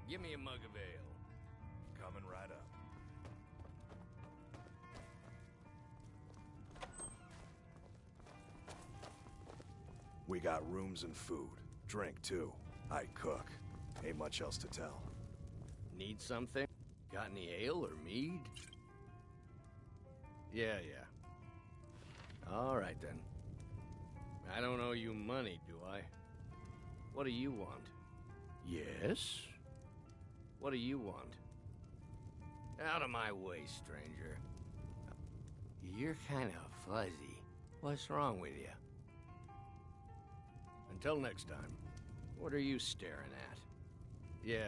Give me a mug of ale. Coming right up. We got rooms and food. Drink, too. I cook. Ain't much else to tell. Need something? Got any ale or mead? Yeah. All right, then. I don't owe you money, do I? What do you want? Yes? What do you want? Out of my way, stranger. You're kind of fuzzy. What's wrong with you? Until next time, what are you staring at? Yeah.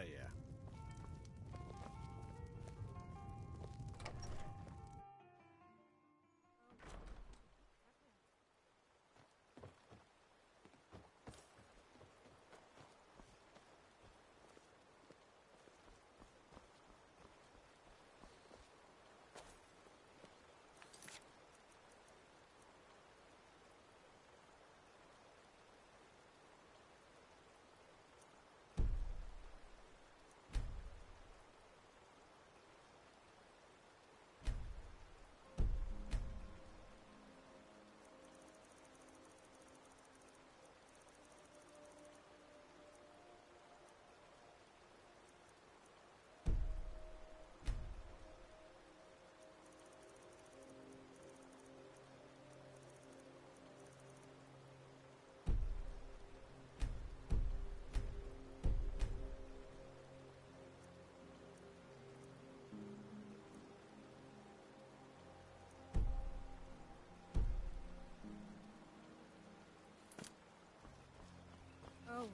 Oh,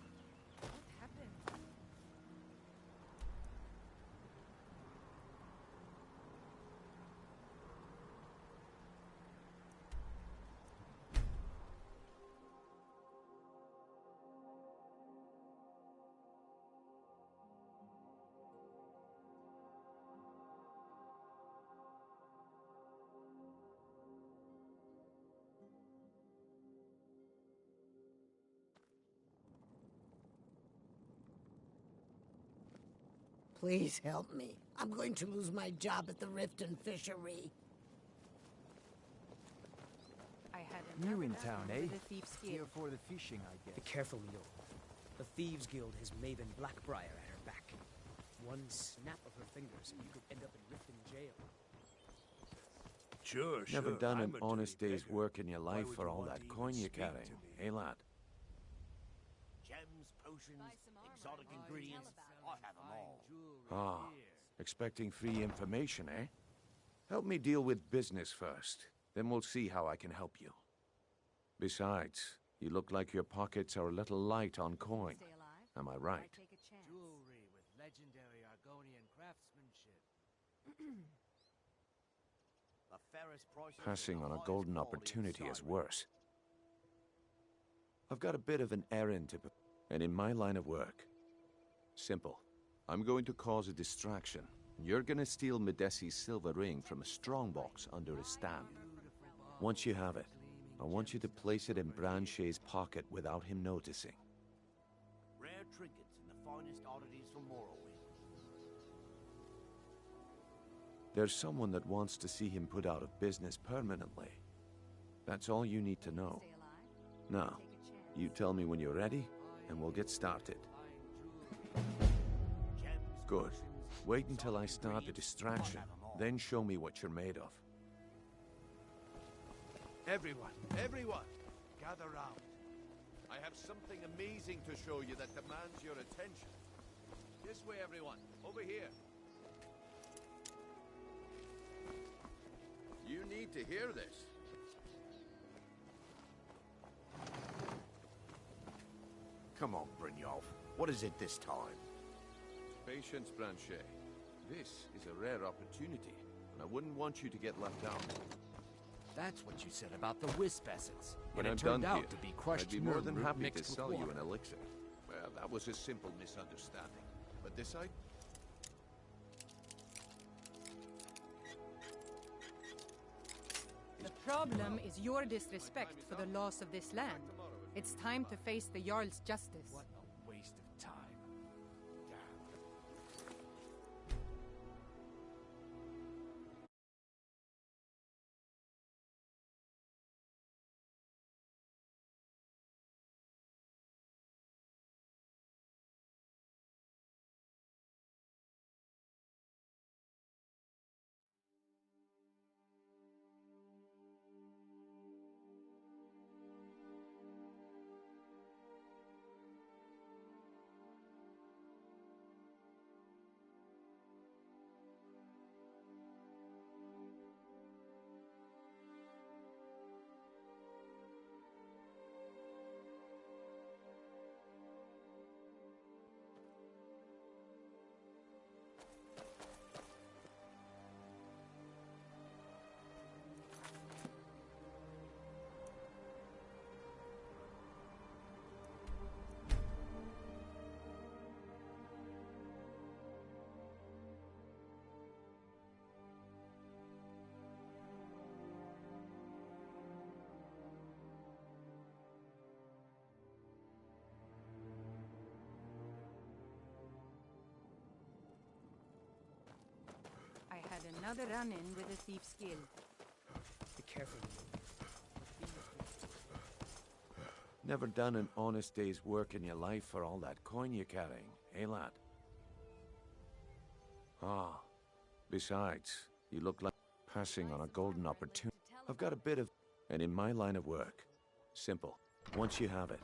what happened? Please help me. I'm going to lose my job at the Riften Fishery. I had New in town, eh? The Thieves' Here Guild. for the fishing, I Be guess. careful, Leo. The Thieves' Guild has Maven Blackbriar at her back. One snap of her fingers and you could end up in Riften jail. Sure. Never done I'm an a honest dirty day's beggar. work in your Why life would for you all want that to coin even you speak carry, to me? eh, lad? Gems, potions, exotic ingredients. I have them all. Ah, expecting free information, eh? Help me deal with business first, then we'll see how I can help you. Besides, you look like your pockets are a little light on coin. Stay alive. Am I right? Take a chance. Jewelry with legendary Argonian craftsmanship. The fairest prices and Passing the on a highest golden quality opportunity in is Skyrim. worse. I've got a bit of an errand to and in my line of work. Simple. I'm going to cause a distraction. You're gonna steal Medesi's silver ring from a strongbox under his stand. Once you have it, I want you to place it in Branche's pocket without him noticing. Rare trinkets and the finest oddities from Morrowind. There's someone that wants to see him put out of business permanently. That's all you need to know. Stay alive. Now, Take a chance. you tell me when you're ready, and we'll get started. Gems, Good. potions, Wait until I exotic start the ingredients. distraction, I have 'em all. then show me what you're made of. Everyone, gather round. I have something amazing to show you that demands your attention. This way, everyone. Over here. You need to hear this. Come on, Brynjolf. What is it this time? Patience, Blanchet. This is a rare opportunity, and I wouldn't want you to get left out. That's what you said about the wisp essence. When and I'm it turned done out here, to be crushed I'd be more than nerdroot happy to mixed with sell you water. an elixir. Well, that was a simple misunderstanding. But this I... The problem is your disrespect for the laws of this land. It's time to face the Jarl's justice. What a waste of time. Damn. Another run-in with a thief's guild. Be careful. Never done an honest day's work in your life for all that coin you're carrying, eh, lad? Ah, besides, you look like passing on a golden opportunity. I've got a bit of... And in my line of work, simple. Once you have it,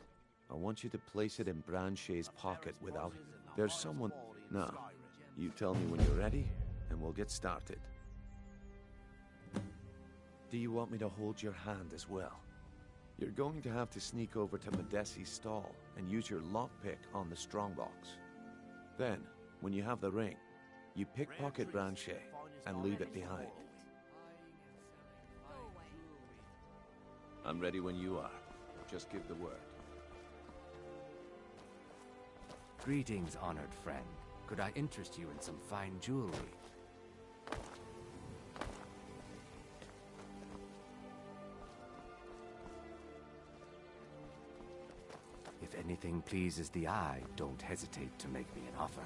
I want you to place it in Branche's pocket without... There's someone... Now, you tell me when you're ready, and we'll get started. Do you want me to hold your hand as well? You're going to have to sneak over to Medesi's stall and use your lockpick on the strongbox. Then, when you have the ring, you pickpocket Branche and leave it behind. I'm ready when you are. Just give the word. Greetings, honored friend. Could I interest you in some fine jewelry? If anything pleases the eye, don't hesitate to make me an offer.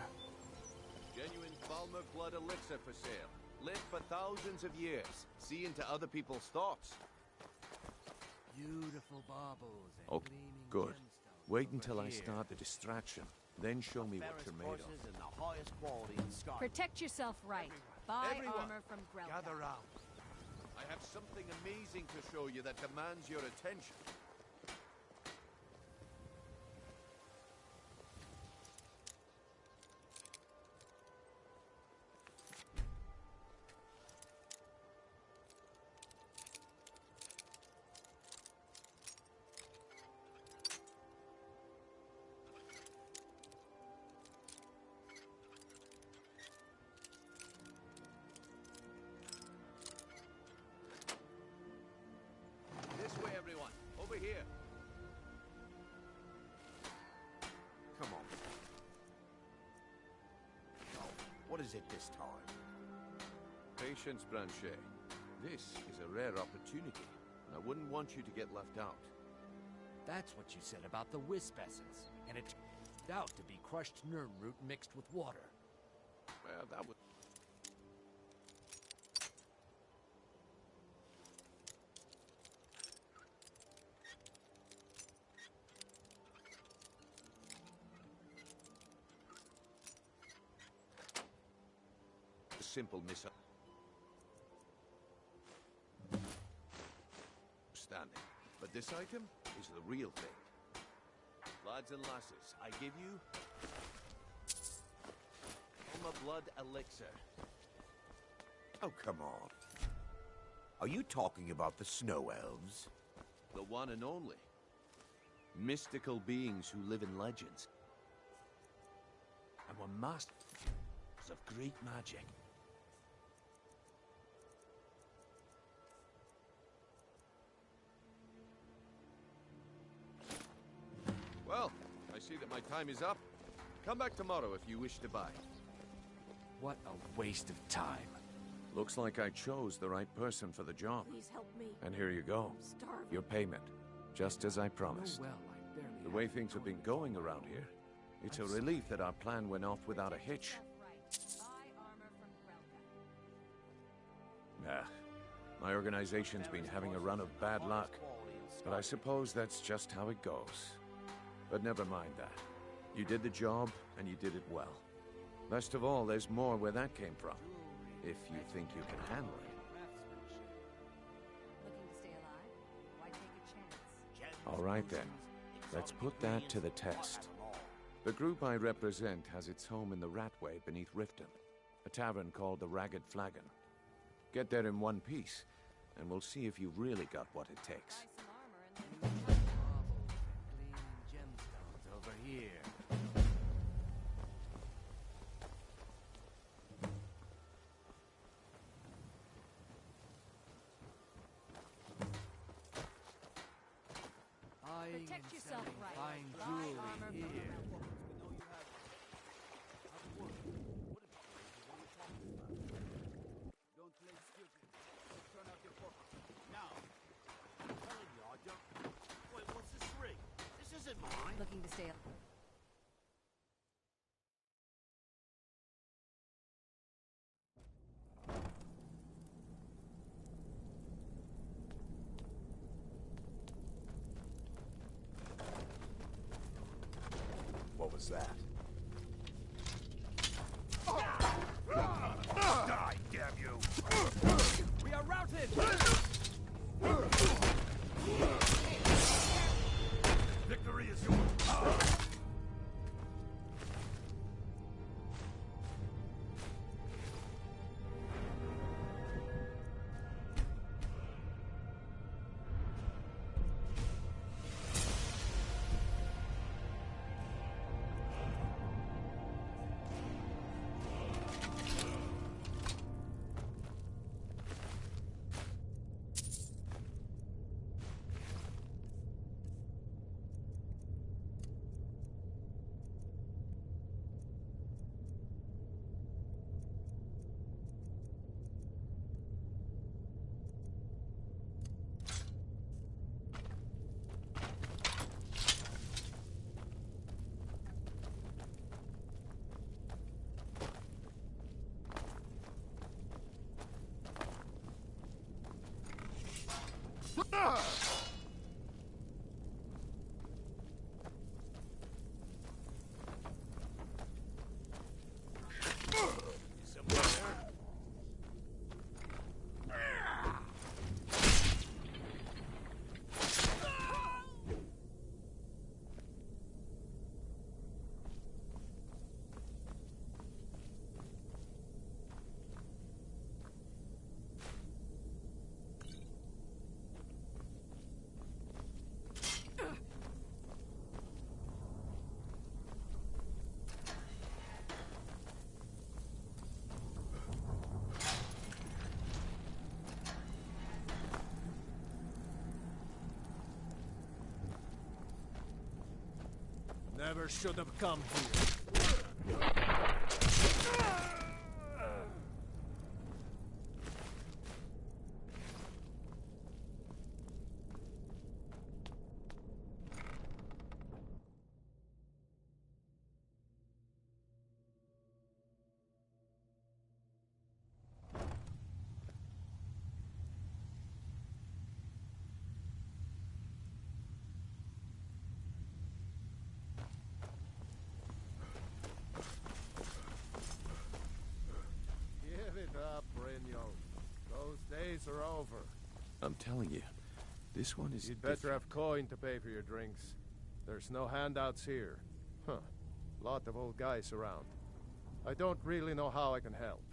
Genuine Falmer blood elixir for sale. Lit for thousands of years. See into other people's thoughts. Beautiful baubles and Okay, gleaming good. gemstones Wait over until I here. start the distraction. Then show me what Fairest you're made of. horses and the highest quality in Skyrim. Protect yourself right. Buy Everyone, armor from Grelka. Gather round. I have something amazing to show you that demands your attention. This way, everyone. Over here. Come on. Oh, what is it this time? Patience, Branche. This is a rare opportunity, and I wouldn't want you to get left out. That's what you said about the wisp essence, and it turned out to be crushed nirn root mixed with water. Well, that was... a simple misunderstanding. But this item is the real thing. Lads and lasses, I give you... Falmer blood elixir. Oh, come on. Are you talking about the snow elves? The one and only. Mystical beings who live in legends. And were masters of great magic. Well, I see that my time is up. Come back tomorrow if you wish to buy. What a waste of time. Looks like I chose the right person for the job. Please help me. And here you go. I'm starving. Your payment. Just as I promised. Oh, well, I barely The have way it things have been going around here, it's a relief that our plan went off without a hitch. Buy armor from Grelka. My organization's been having a run of bad luck, but I suppose that's just how it goes. But never mind that. You did the job, and you did it well. Best of all, there's more where that came from, if you think you can handle it. Looking to stay alive? Why take a chance? All right then, let's put that to the test. The group I represent has its home in the Ratway beneath Riften, a tavern called the Ragged Flagon. Get there in one piece, and we'll see if you've really got what it takes. Buy some armor and then... Gleaming gemstones over here. Buying Protect and yourself selling right. fine Buy jewelry armor from here. Grelka. Don't play stupid. Turn out your pocket. Now. I'm telling you, I don't... Wait, what's this ring? This isn't mine. Looking to stay alive. was that? Die, damn you! We are routed! Victory is yours! Never should have come here. Days are over. I'm telling you, this one is You'd better different. have coin to pay for your drinks. There's no handouts here. Huh. Lot of old guys around. I don't really know how I can help.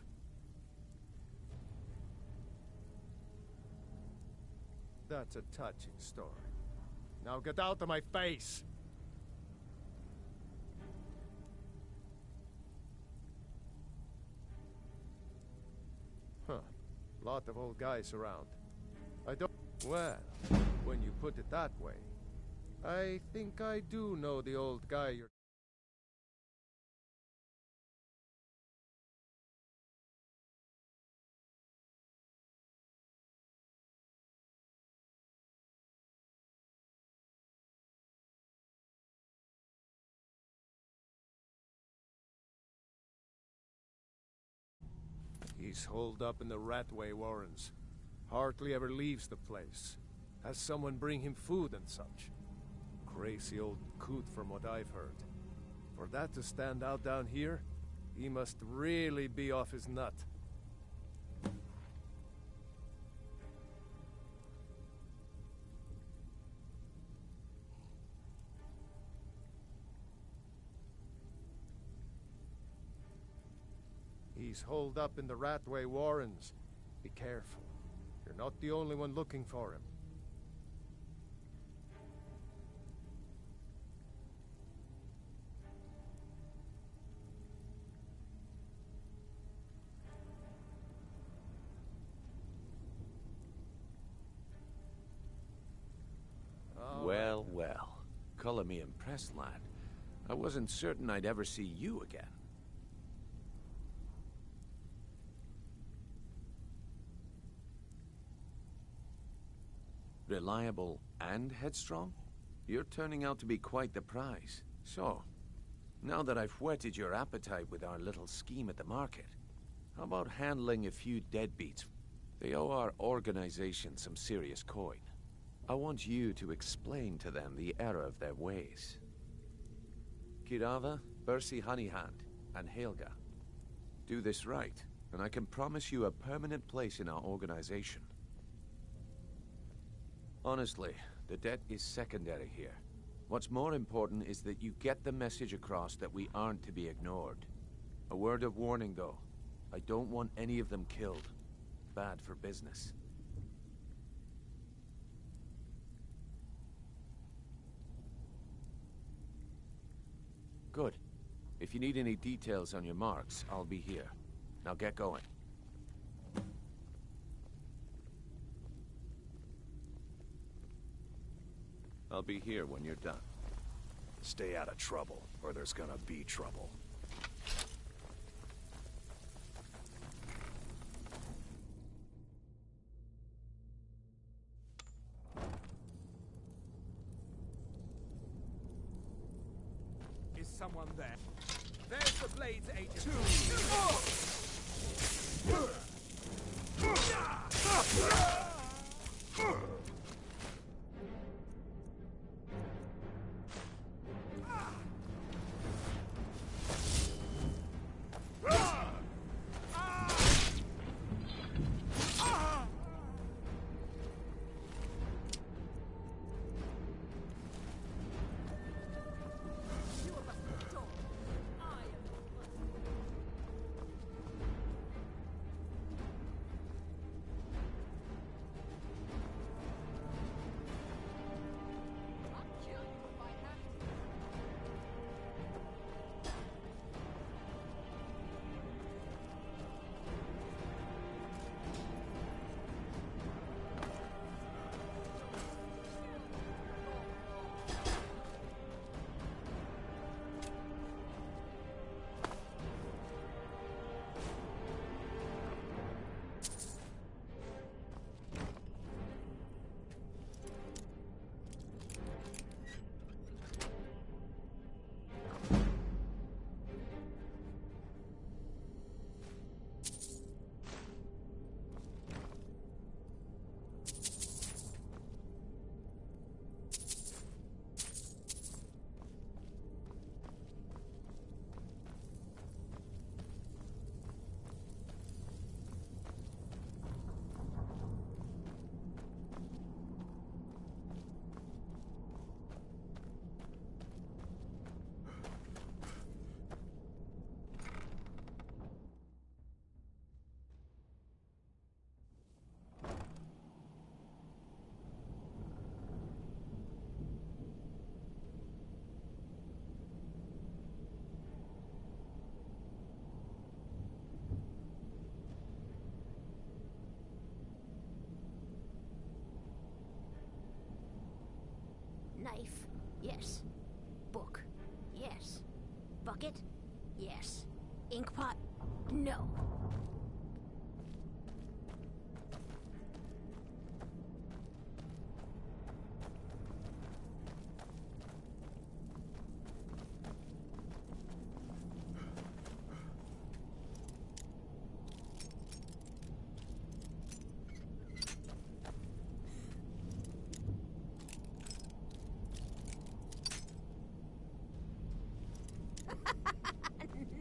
That's a touching story. Now get out of my face! Huh. Lot of old guys around. I don't... Well, when you put it that way, I think I do know the old guy you're... He's holed up in the Ratway Warrens. Hardly ever leaves the place. Has someone bring him food and such. Crazy old coot from what I've heard. For that to stand out down here, he must really be off his nut. He's holed up in the Ratway Warrens. Be careful. You're not the only one looking for him. Well, well. Color me impressed, lad. I wasn't certain I'd ever see you again. Reliable and headstrong? You're turning out to be quite the prize. So, now that I've whetted your appetite with our little scheme at the market, how about handling a few deadbeats? They owe our organization some serious coin. I want you to explain to them the error of their ways. Kirava, Bersi Honeyhand, and Helga. Do this right, and I can promise you a permanent place in our organization. Honestly, the debt is secondary here. What's more important is that you get the message across that we aren't to be ignored. A word of warning, though. I don't want any of them killed. Bad for business. Good. If you need any details on your marks, I'll be here. Now get going. I'll be here when you're done. Stay out of trouble, or there's gonna be trouble. Is someone there? There's the Blades agent. Knife, yes. Book, yes. Bucket, yes. Inkpot, no.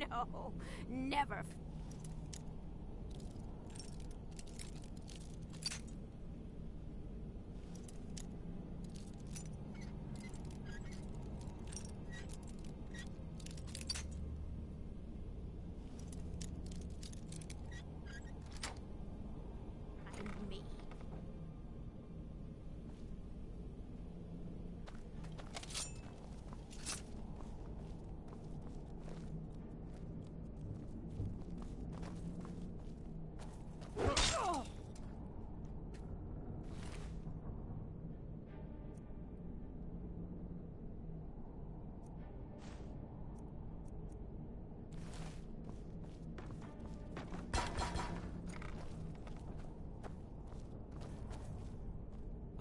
No, never. Mind me.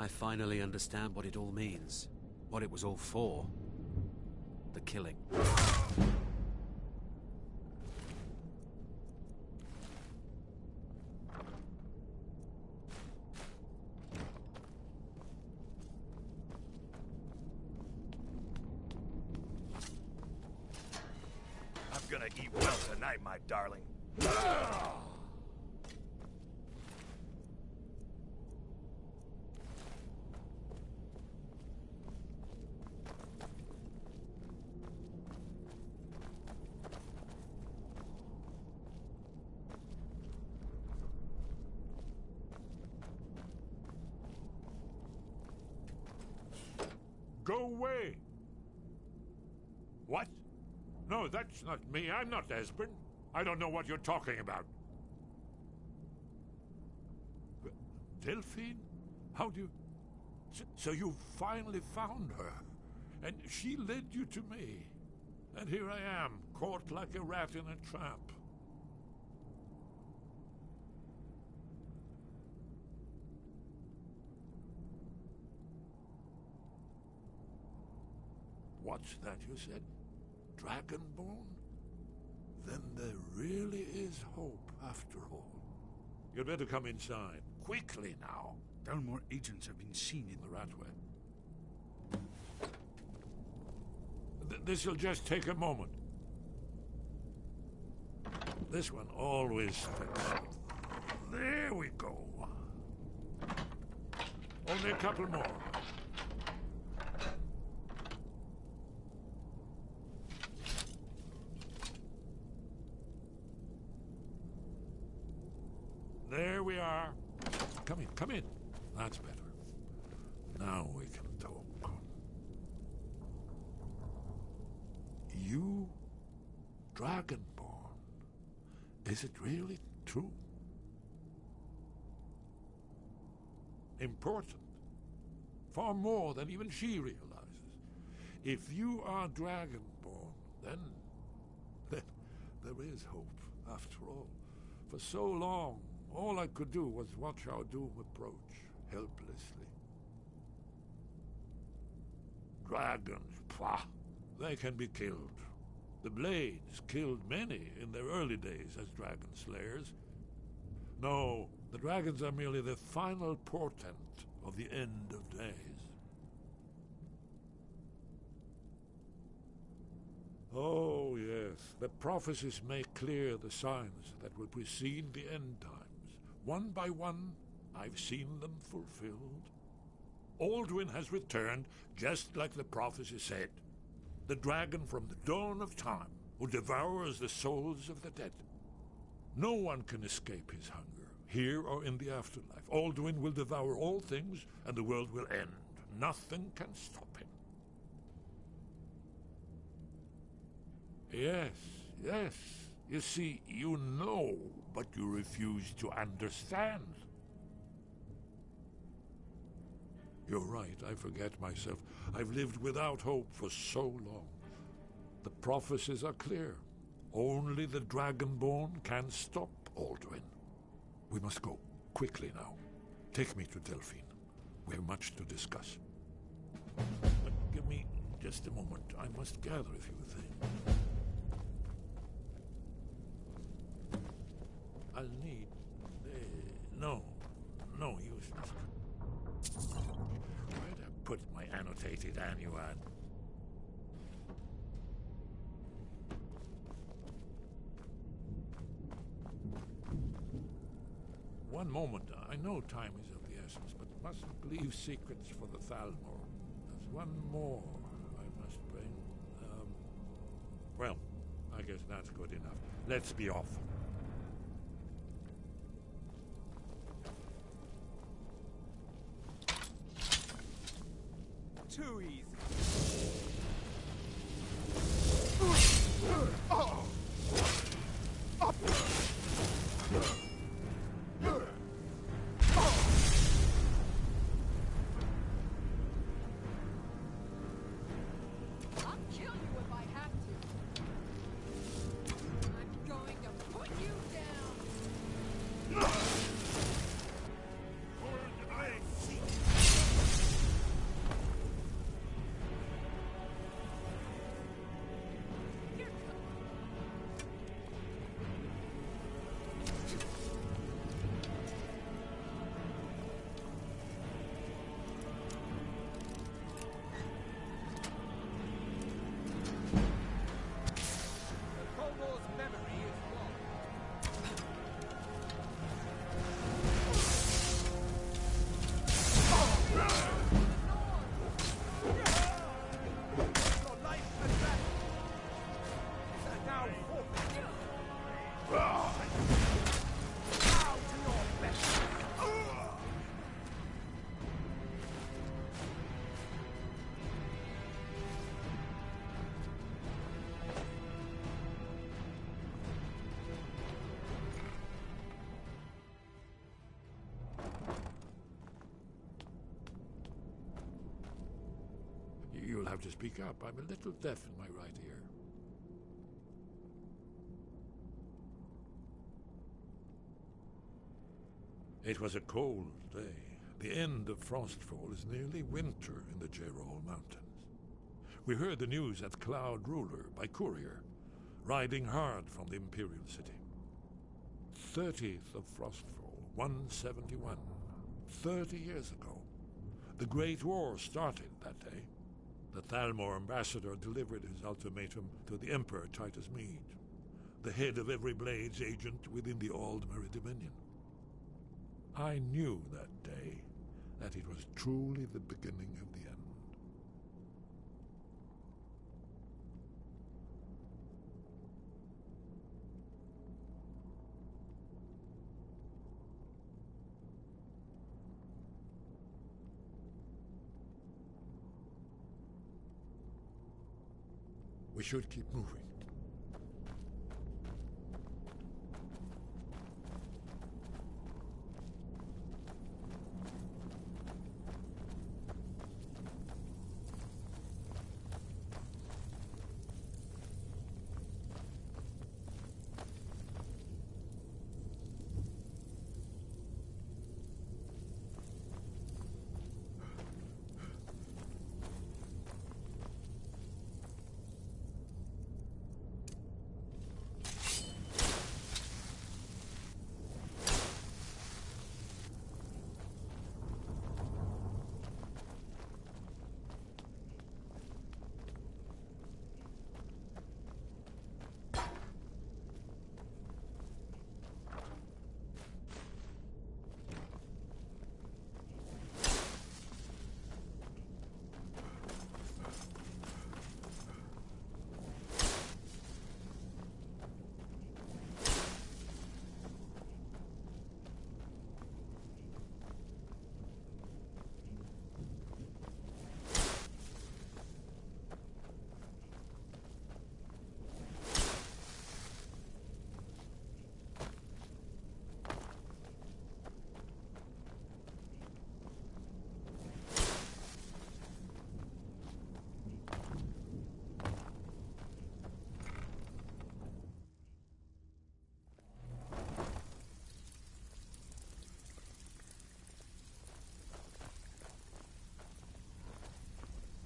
I finally understand what it all means. What it was all for. The killing. Gonna eat well tonight, my darling. Go away! What? No, that's not me. I'm not Esbern. I don't know what you're talking about. Delphine? How do you... So you finally found her, and she led you to me. And here I am, caught like a rat in a trap. What's that you said? Dragonborn? Then there really is hope, after all. You'd better come inside. Quickly now. Dalmor agents have been seen in the Ratway. This'll just take a moment. This one always sticks. There we go. Only a couple more. There we are. Come in, come in. That's better. Now we can talk. You, Dragonborn, is it really true? Important. Far more than even she realizes. If you are Dragonborn, then there is hope, after all. For so long, all I could do was watch our doom approach, helplessly. Dragons, pah! They can be killed. The Blades killed many in their early days as dragon slayers. No, the dragons are merely the final portent of the end of days. Oh, yes, the prophecies make clear the signs that will precede the end times. One by one, I've seen them fulfilled. Alduin has returned, just like the prophecy said. The dragon from the dawn of time, who devours the souls of the dead. No one can escape his hunger, here or in the afterlife. Alduin will devour all things, and the world will end. Nothing can stop him. Yes, yes. You see, you know, but you refuse to understand. You're right, I forget myself. I've lived without hope for so long. The prophecies are clear. Only the Dragonborn can stop Alduin. We must go, quickly now. Take me to Delphine. We have much to discuss. But give me just a moment. I must gather a few things. I'll need... no use. Where'd I put my annotated annuad? One moment. I know time is of the essence, but mustn't leave secrets for the Thalmor. There's one more I must bring. Well, I guess that's good enough. Let's be off. Too easy. You'll have to speak up. I'm a little deaf in my right ear. It was a cold day. The end of Frostfall is nearly winter in the Gerol Mountains. We heard the news at Cloud Ruler by courier, riding hard from the Imperial City. 30th of Frostfall, 171. 30 years ago. The Great War started that day. The Thalmor ambassador delivered his ultimatum to the Emperor Titus Mede, the head of every Blades agent within the Aldmeri Dominion. I knew that day that it was truly the beginning of the end. We should keep moving.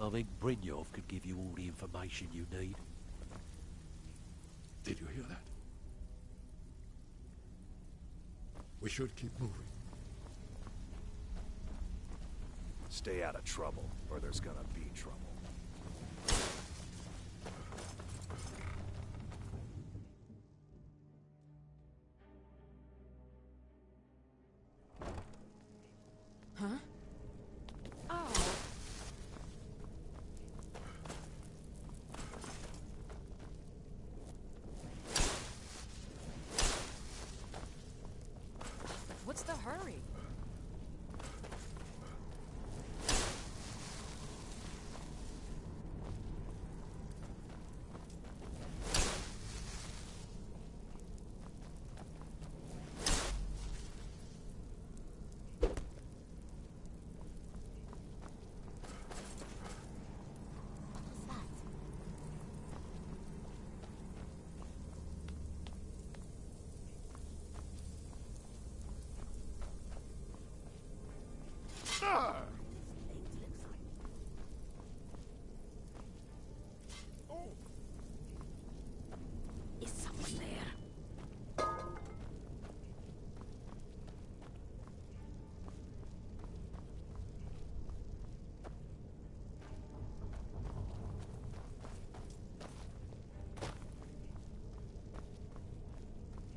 I think Brynjolf could give you all the information you need. Did you hear that? We should keep moving. Stay out of trouble, or there's gonna be trouble. Huh? Oh. What's the hurry? Is someone there?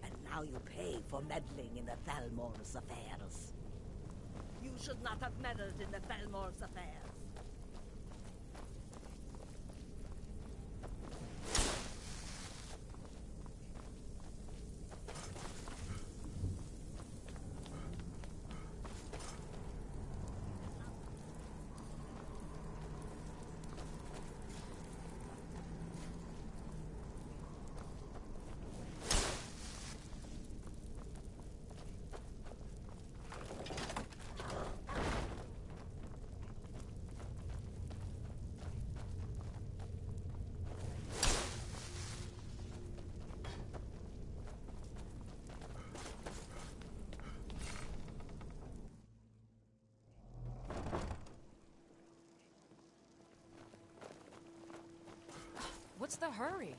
And now you pay for meddling in the Thalmor's affairs. You should not have meddled in the Thalmor's affairs. the hurry?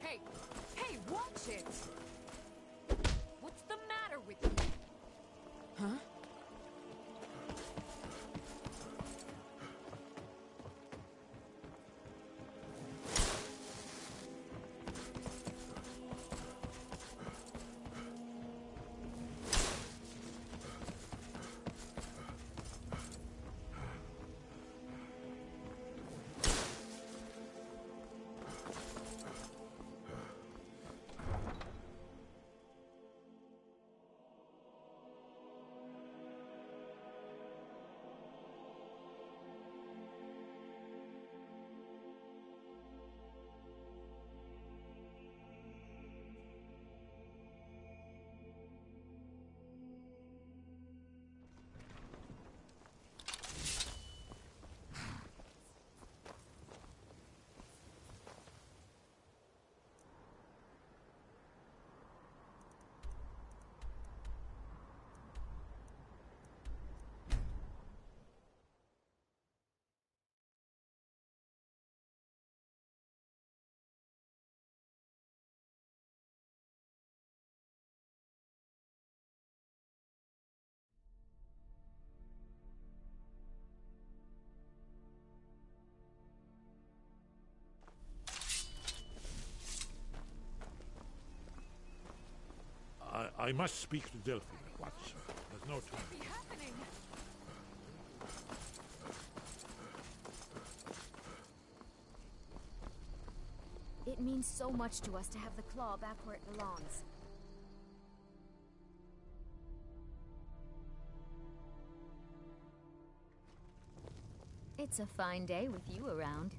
Hey! Hey, watch it! What's the matter with you? Huh? I must speak to Delphine at once. There's no time. What's happening? It means so much to us to have the claw back where it belongs. It's a fine day with you around.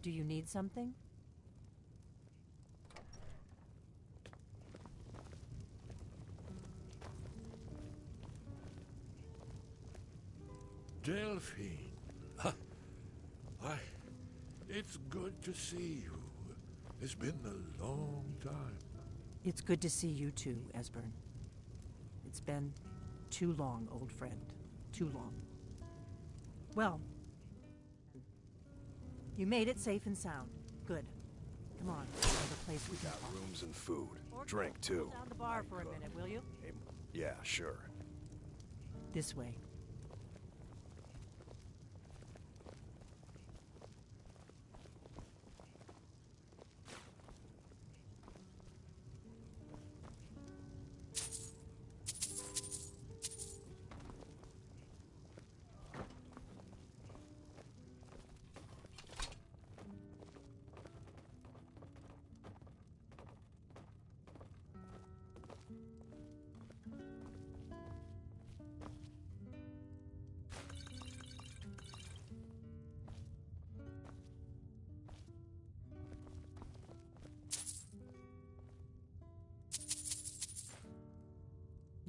Do you need something? Delphine. Why, it's good to see you. It's been a long time. It's good to see you too, Esbern. It's been too long, old friend. Too long. Well, you made it safe and sound. Good. Come on, another place We got rooms and food. Drink, too. Down the bar for a minute, will you? Yeah, sure. This way.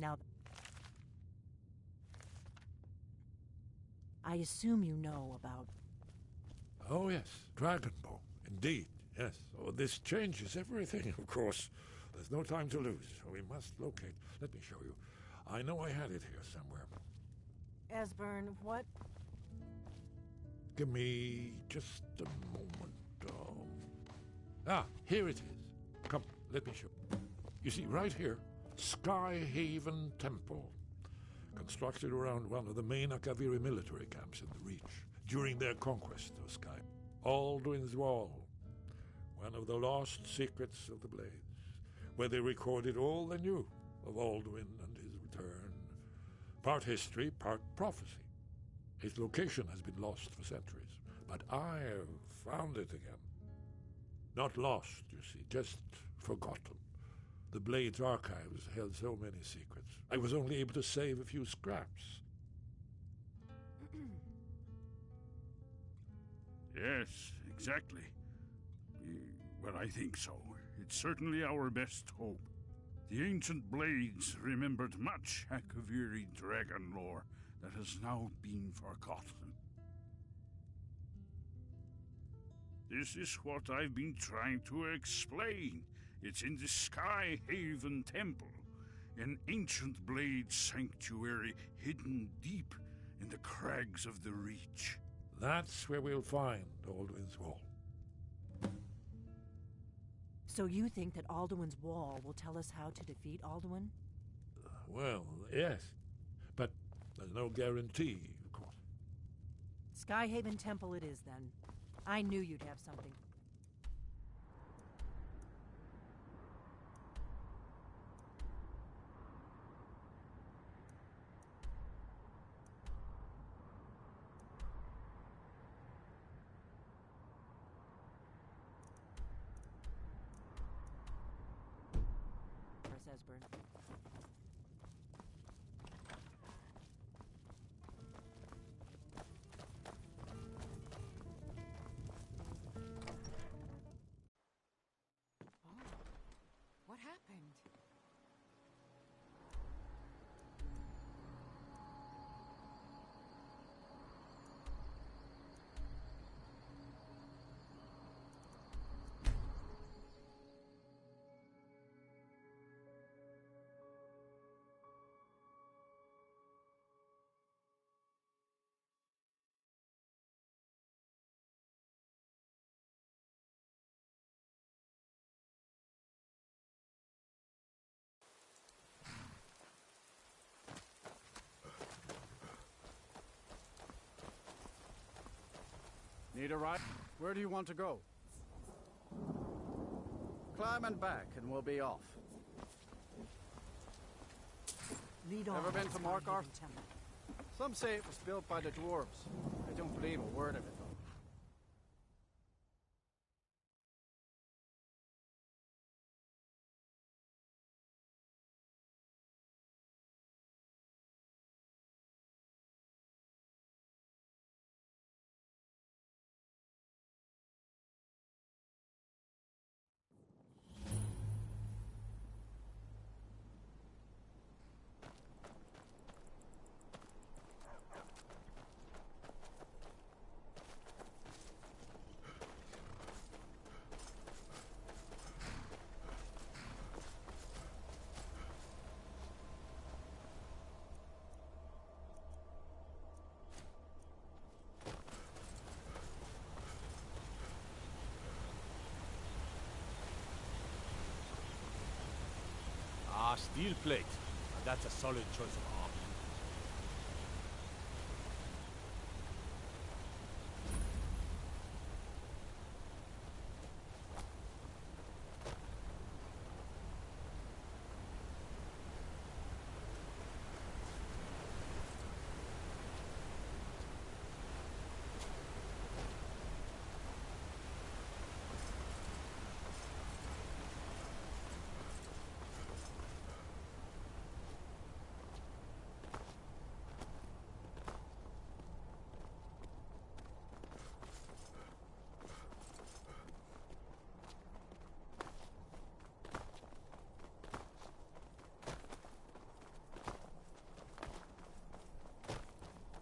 Now, I assume you know about... Oh, yes. Dragonbow. Indeed, yes. Oh, this changes everything, of course. There's no time to lose. We must locate. Let me show you. I know I had it here somewhere. Esbern, what? Give me just a moment. Here it is. Come, let me show. You see, right here, Skyhaven Temple, constructed around one of the main Akaviri military camps in the Reach during their conquest of Sky. Alduin's Wall, one of the lost secrets of the Blades, where they recorded all they knew of Alduin and his return. Part history, part prophecy. Its location has been lost for centuries, but I have found it again. Not lost, you see, just forgotten. The Blade's archives held so many secrets. I was only able to save a few scraps. Yes, exactly. Well, I think so. It's certainly our best hope. The ancient Blades remembered much Akaviri dragon lore that has now been forgotten. This is what I've been trying to explain. It's in the Skyhaven Temple. An ancient blade sanctuary hidden deep in the crags of the Reach. That's where we'll find Alduin's Wall. So you think that Alduin's Wall will tell us how to defeat Alduin? Well, yes. But there's no guarantee, of course. Skyhaven Temple it is, then. I knew you'd have something. Esbern. What happened? Need a ride? Where do you want to go? Climb and back, and we'll be off. Lead on. Ever been to Markarth? Temple. Some say it was built by the dwarves. I don't believe a word of it, though. Steel plate. That's a solid choice of arm.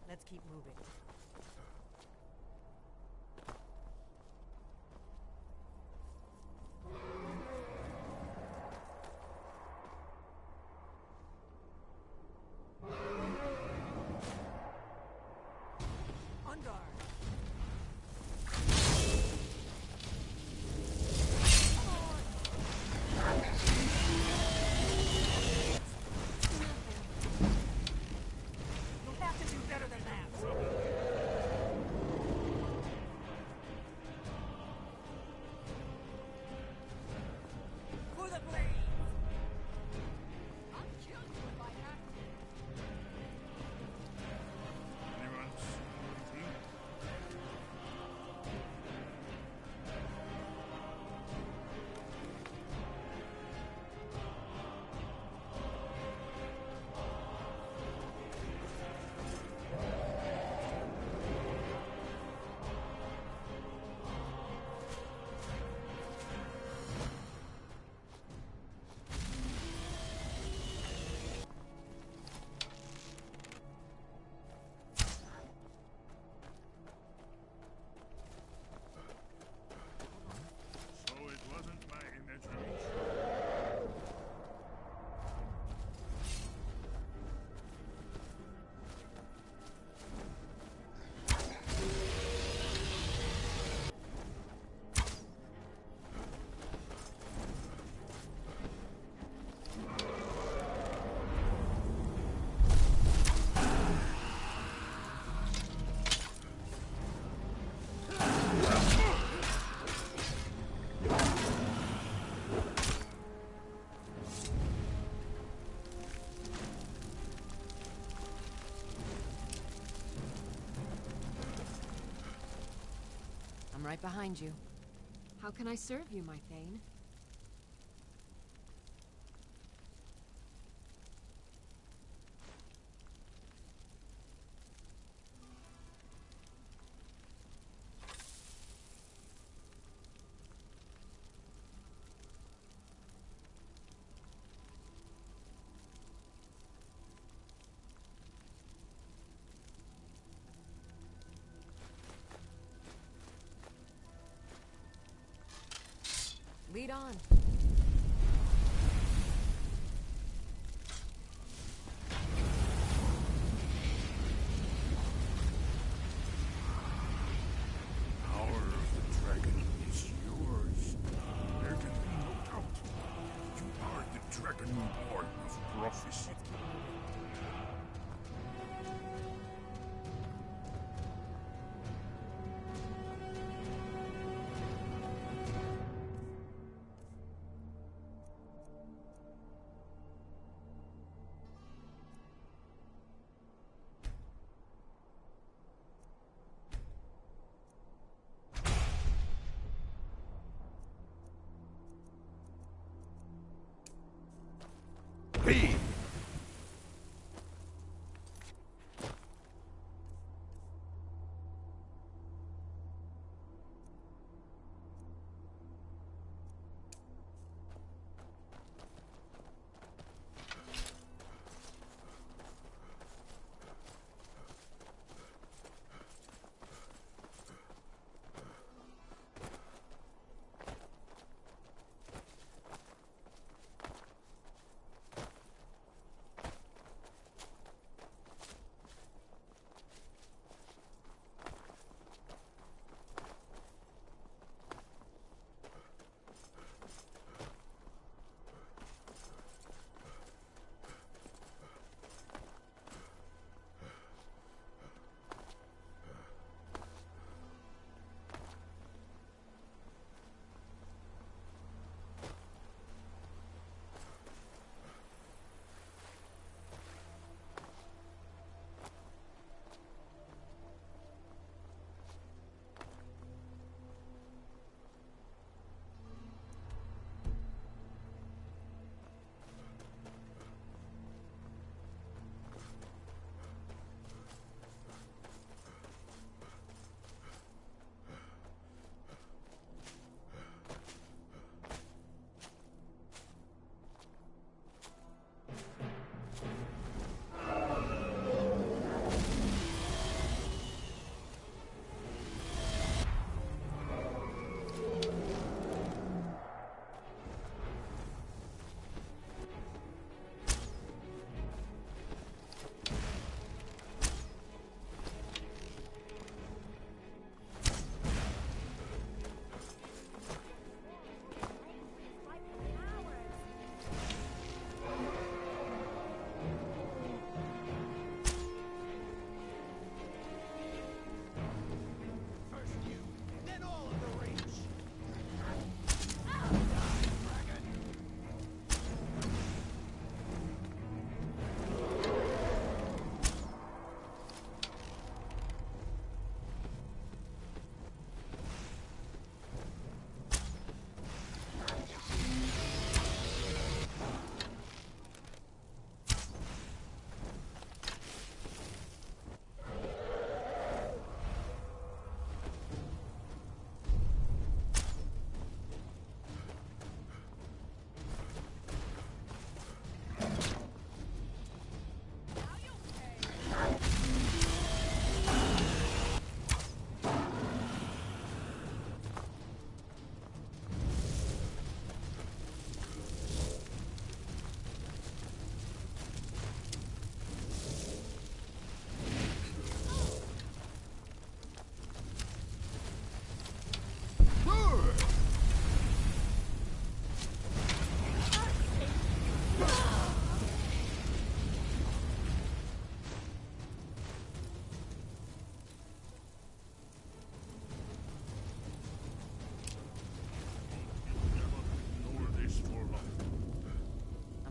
Let's keep moving. You'll have to do better than that. right behind you. How can I serve you, my Thane? Lead on. Power of the dragon is yours. There can be no doubt. You are the dragonborn of prophecy. Be!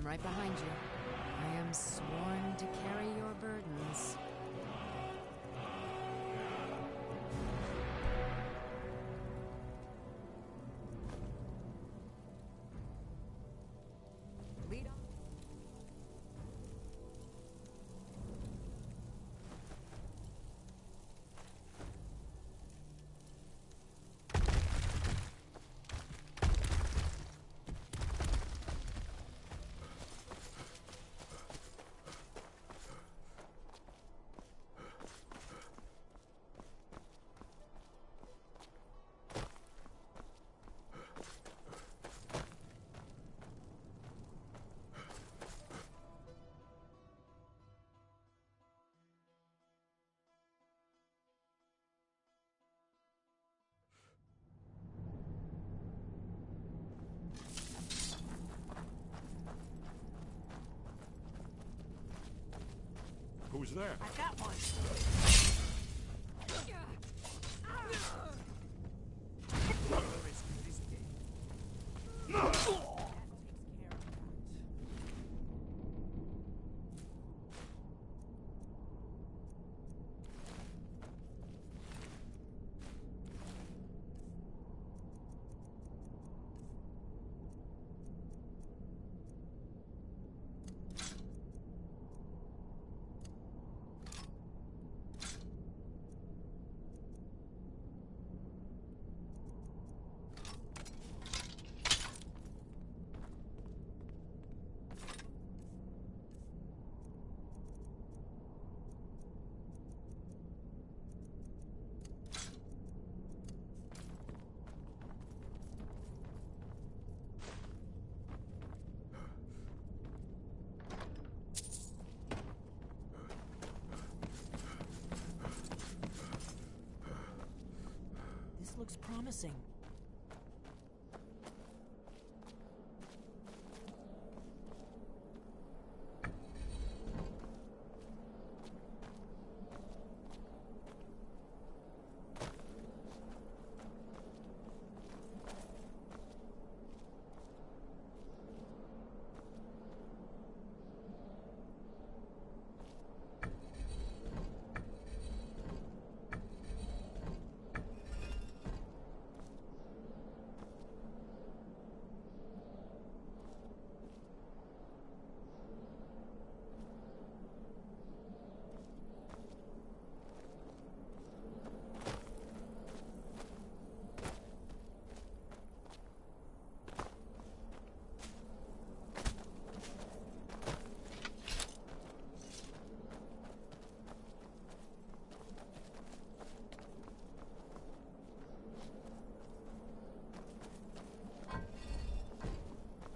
Right behind you. I am sworn to carry your burdens. Who's there? I got one. This looks promising.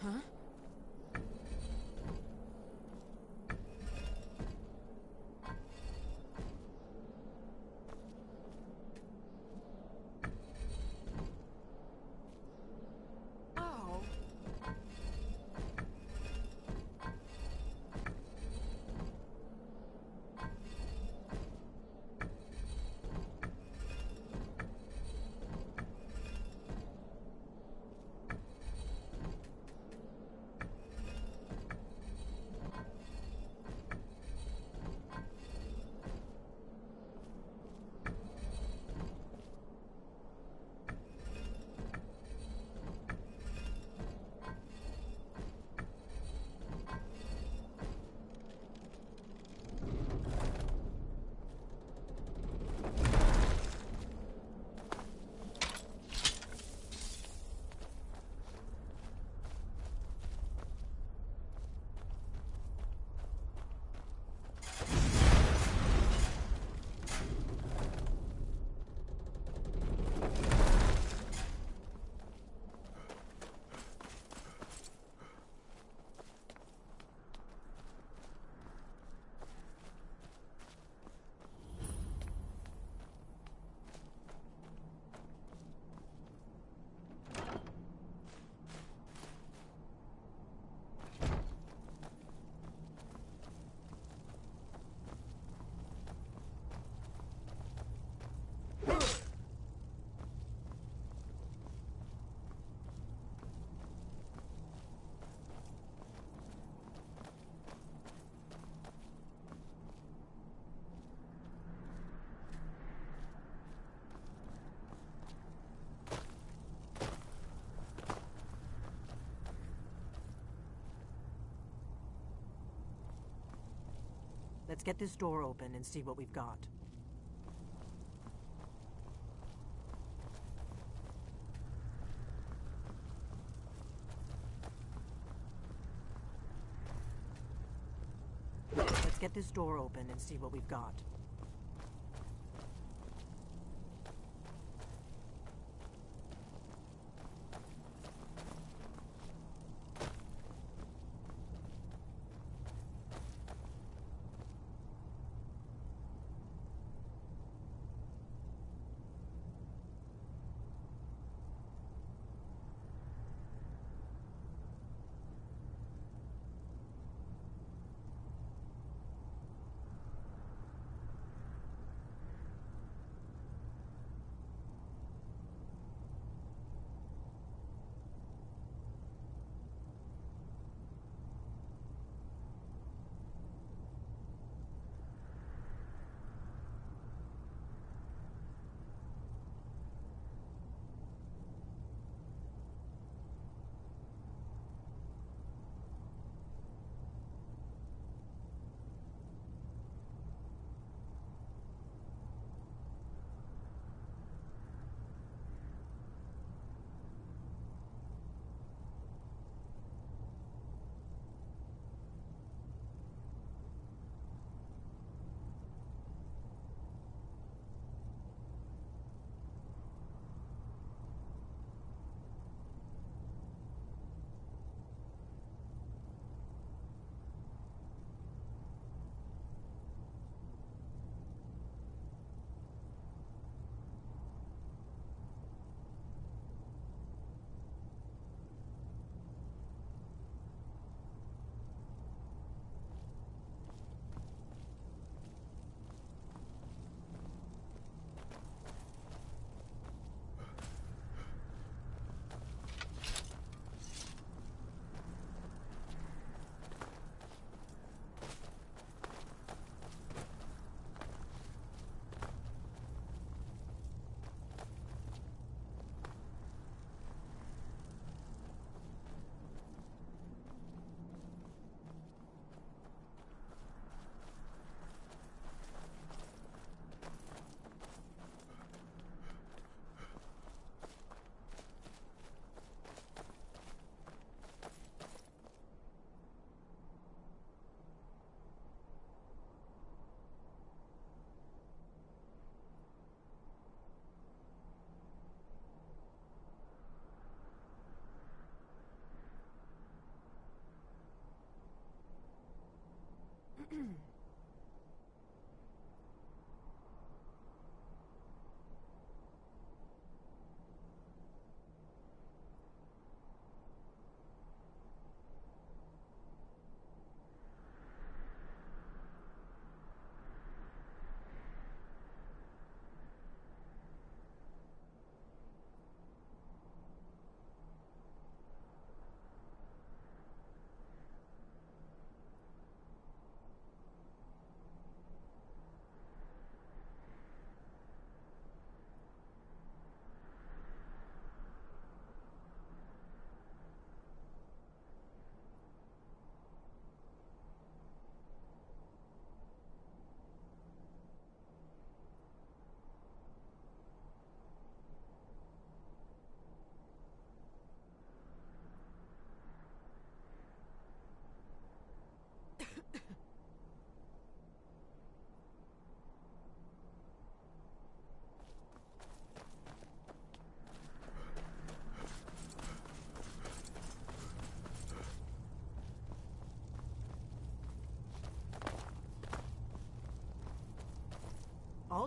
Huh? Oh. Let's get this door open and see what we've got. Let's get this door open and see what we've got.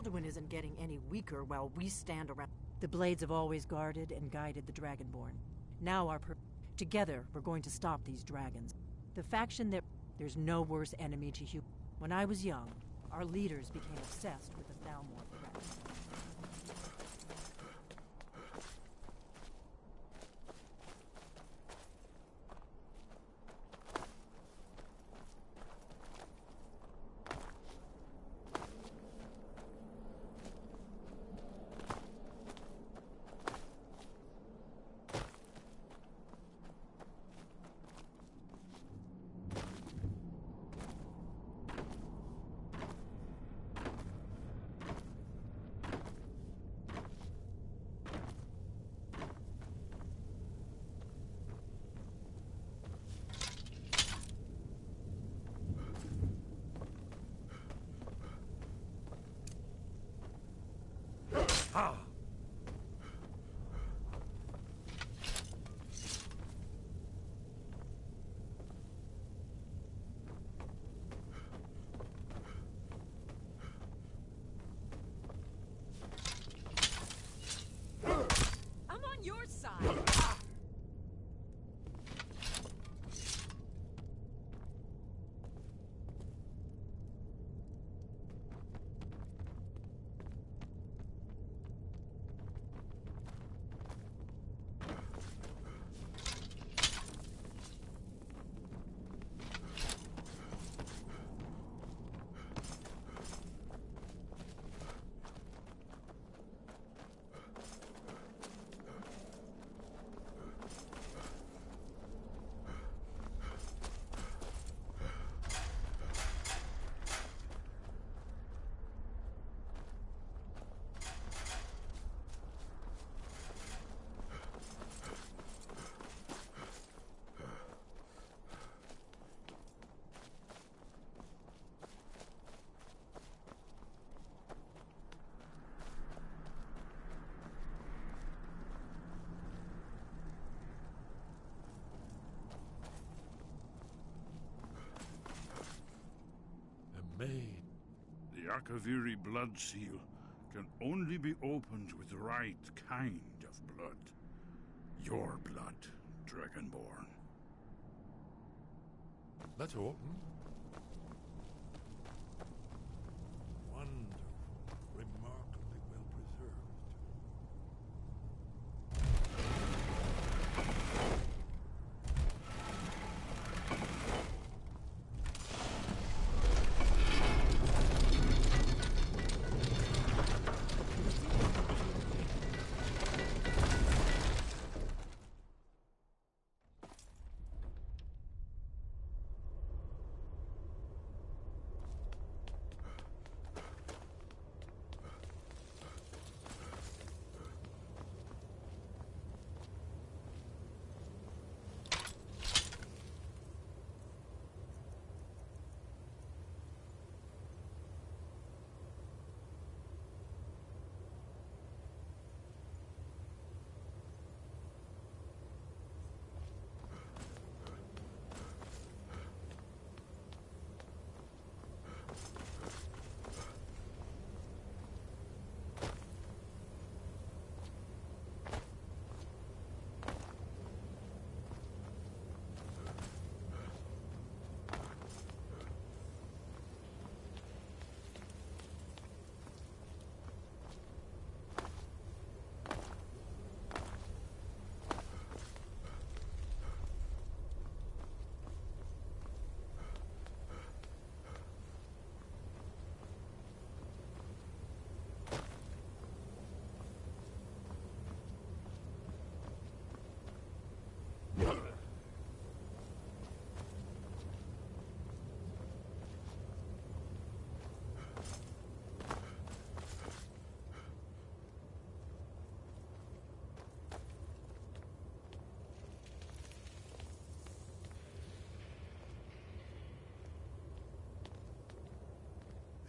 Alduin isn't getting any weaker while we stand around. The Blades have always guarded and guided the Dragonborn. Now together, we're going to stop these dragons. The faction that... There's no worse enemy to human. When I was young, our leaders became obsessed with the Thalmor threat. Ah! I'm on your side. Maid. The Akaviri blood seal can only be opened with the right kind of blood. Your blood, Dragonborn. That's all. Wonderful. Remarkably well preserved.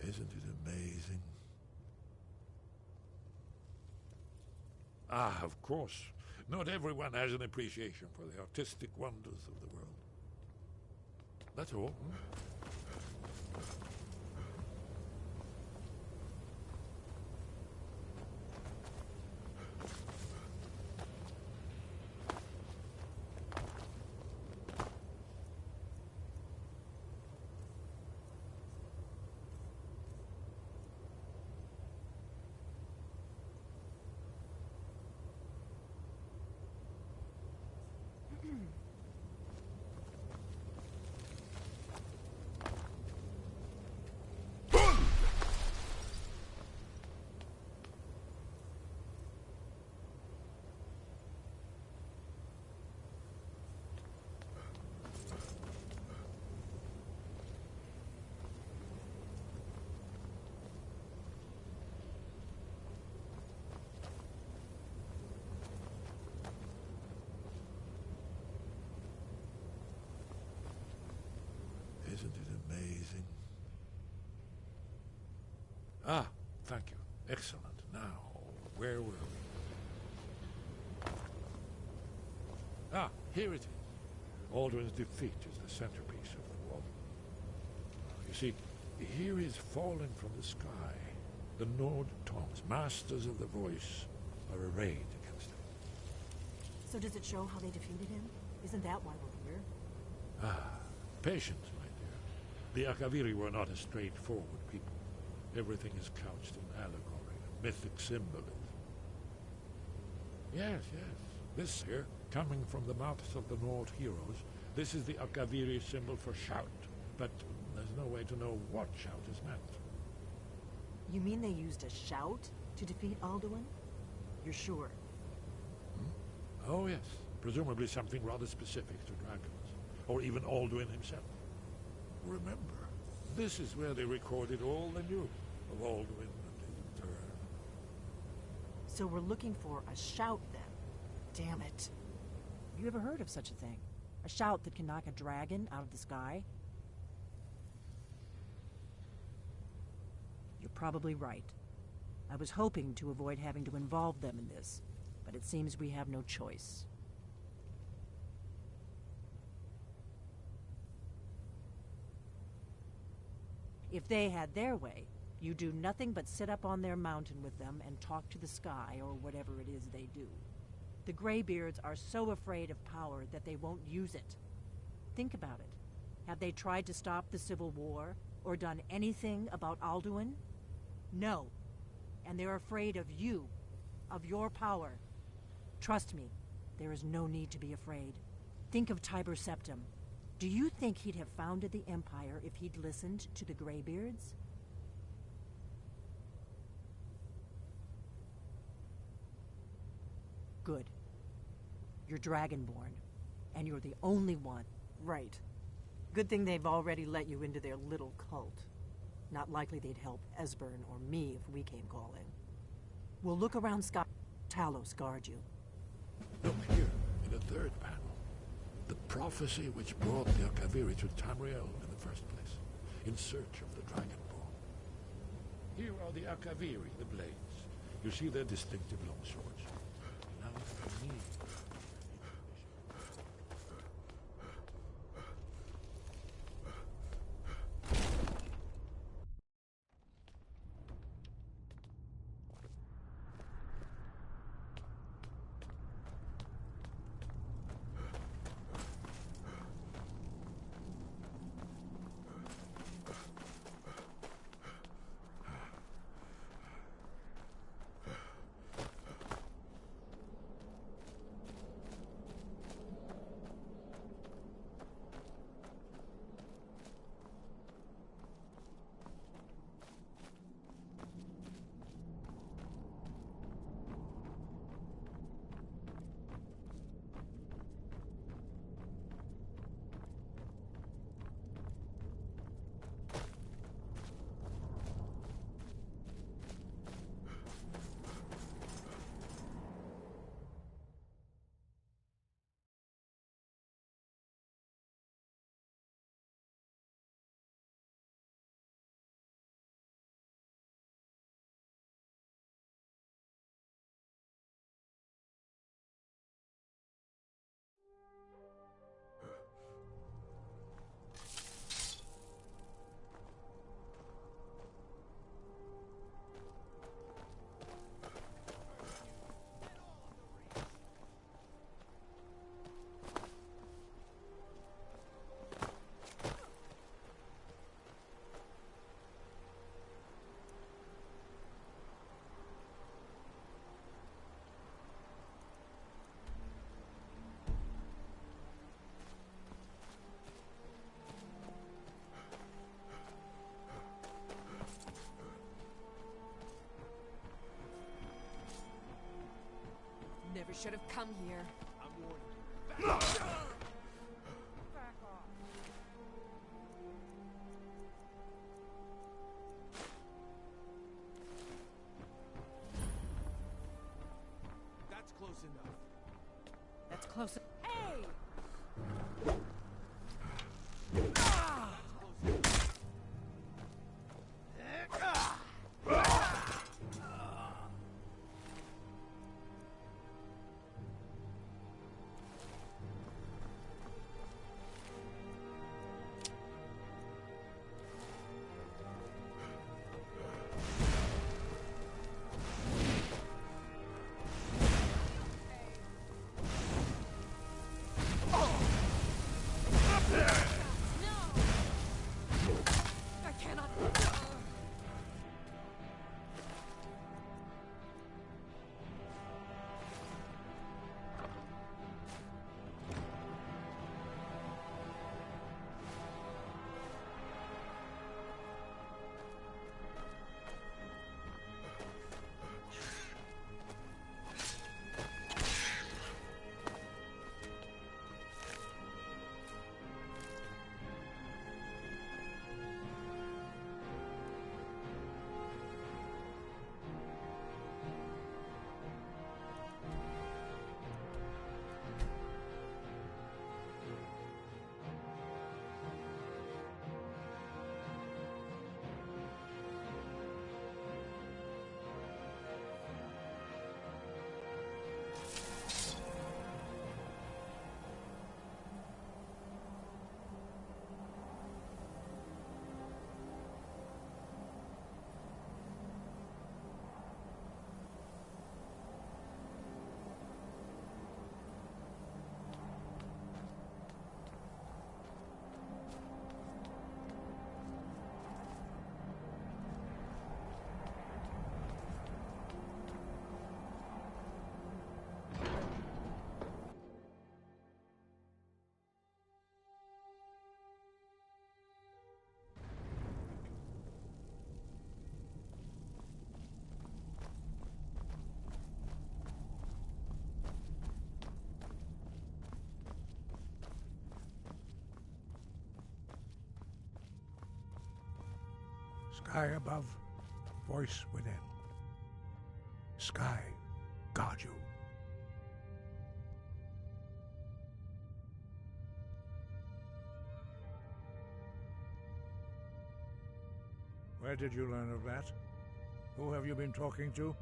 Isn't it amazing? Ah, of course. Not everyone has an appreciation for the artistic wonders of the world. That's all. Ah, thank you. Excellent. Now, where were we? Ah, here it is. Alduin's defeat is the centerpiece of the wall. You see, here is fallen from the sky. The Nord Tongs, masters of the voice, are arrayed against him. So does it show how they defeated him? Isn't that why we're here? Ah, patience, my dear. The Akaviri were not a straightforward people. Everything is couched in allegory, mythic symbolism. Yes, yes. This here, coming from the mouths of the Nord heroes, this is the Akaviri symbol for shout. But there's no way to know what shout is meant. You mean they used a shout to defeat Alduin? You're sure? Oh, yes. Presumably something rather specific to dragons, or even Alduin himself. Remember, this is where they recorded all the news of Alduin and his return. So we're looking for a shout, then? Damn it. Have you ever heard of such a thing? A shout that can knock a dragon out of the sky? You're probably right. I was hoping to avoid having to involve them in this, but it seems we have no choice. If they had their way, you do nothing but sit up on their mountain with them and talk to the sky or whatever it is they do. The Greybeards are so afraid of power that they won't use it. Think about it. Have they tried to stop the Civil War or done anything about Alduin? No. And they're afraid of you, of your power. Trust me, there is no need to be afraid. Think of Tiber Septim. Do you think he'd have founded the Empire if he'd listened to the Greybeards? Good. You're Dragonborn, and you're the only one. Right. Good thing they've already let you into their little cult. Not likely they'd help Esbern or me if we came calling. We'll look around Sky. Talos guard you. Look here, in the third panel. The prophecy which brought the Akaviri to Tamriel in the first place, in search of the Dragonborn. Here are the Akaviri, the blades. You see their distinctive long swords. Now for me. Never should have come here. I'm warning you. Back off. That's close enough. That's close. Hey! That's close enough. Sky above, voice within. Sky, guard you. Where did you learn of that? Who have you been talking to?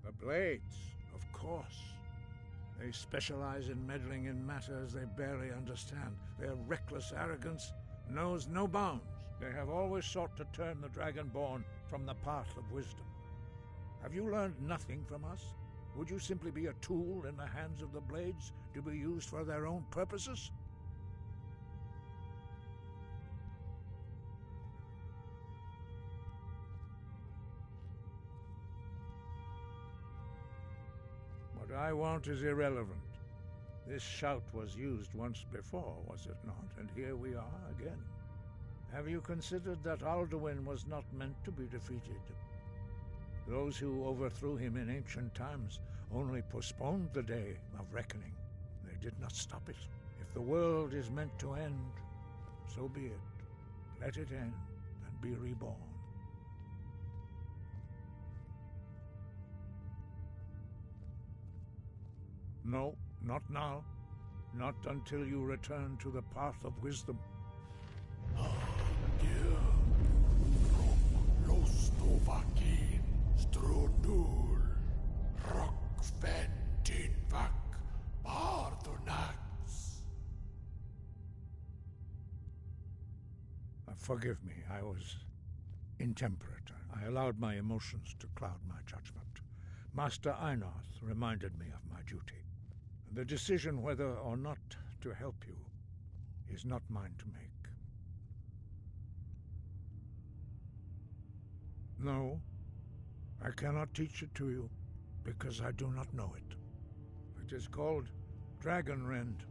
The Blades, of course. They specialize in meddling in matters they barely understand. Their reckless arrogance knows no bounds. They have always sought to turn the Dragonborn from the path of wisdom. Have you learned nothing from us? Would you simply be a tool in the hands of the Blades to be used for their own purposes? What I want is irrelevant. This shout was used once before, was it not? And here we are again. Have you considered that Alduin was not meant to be defeated? Those who overthrew him in ancient times only postponed the day of reckoning. They did not stop it. If the world is meant to end, so be it. Let it end and be reborn. No, not now. Not until you return to the path of wisdom. Los Novakin, Strodul, Rockventinvak, Bardonax. Forgive me, I was intemperate. I allowed my emotions to cloud my judgment. Master Einarth reminded me of my duty. The decision whether or not to help you is not mine to make. No, I cannot teach it to you, because I do not know it. It is called Dragonrend,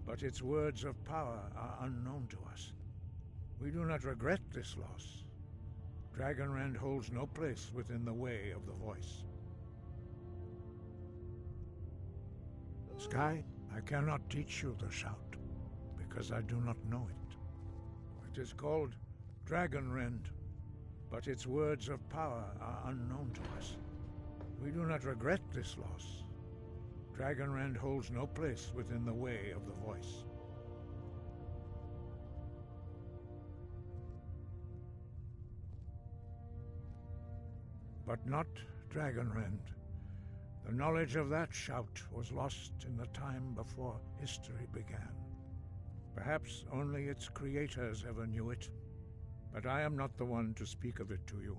but its words of power are unknown to us. We do not regret this loss. Dragonrend holds no place within the way of the voice. Sky, I cannot teach you the shout, because I do not know it. It is called Dragonrend, but its words of power are unknown to us. We do not regret this loss. Dragonrend holds no place within the way of the voice. But not Dragonrend. The knowledge of that shout was lost in the time before history began. Perhaps only its creators ever knew it, but I am not the one to speak of it to you.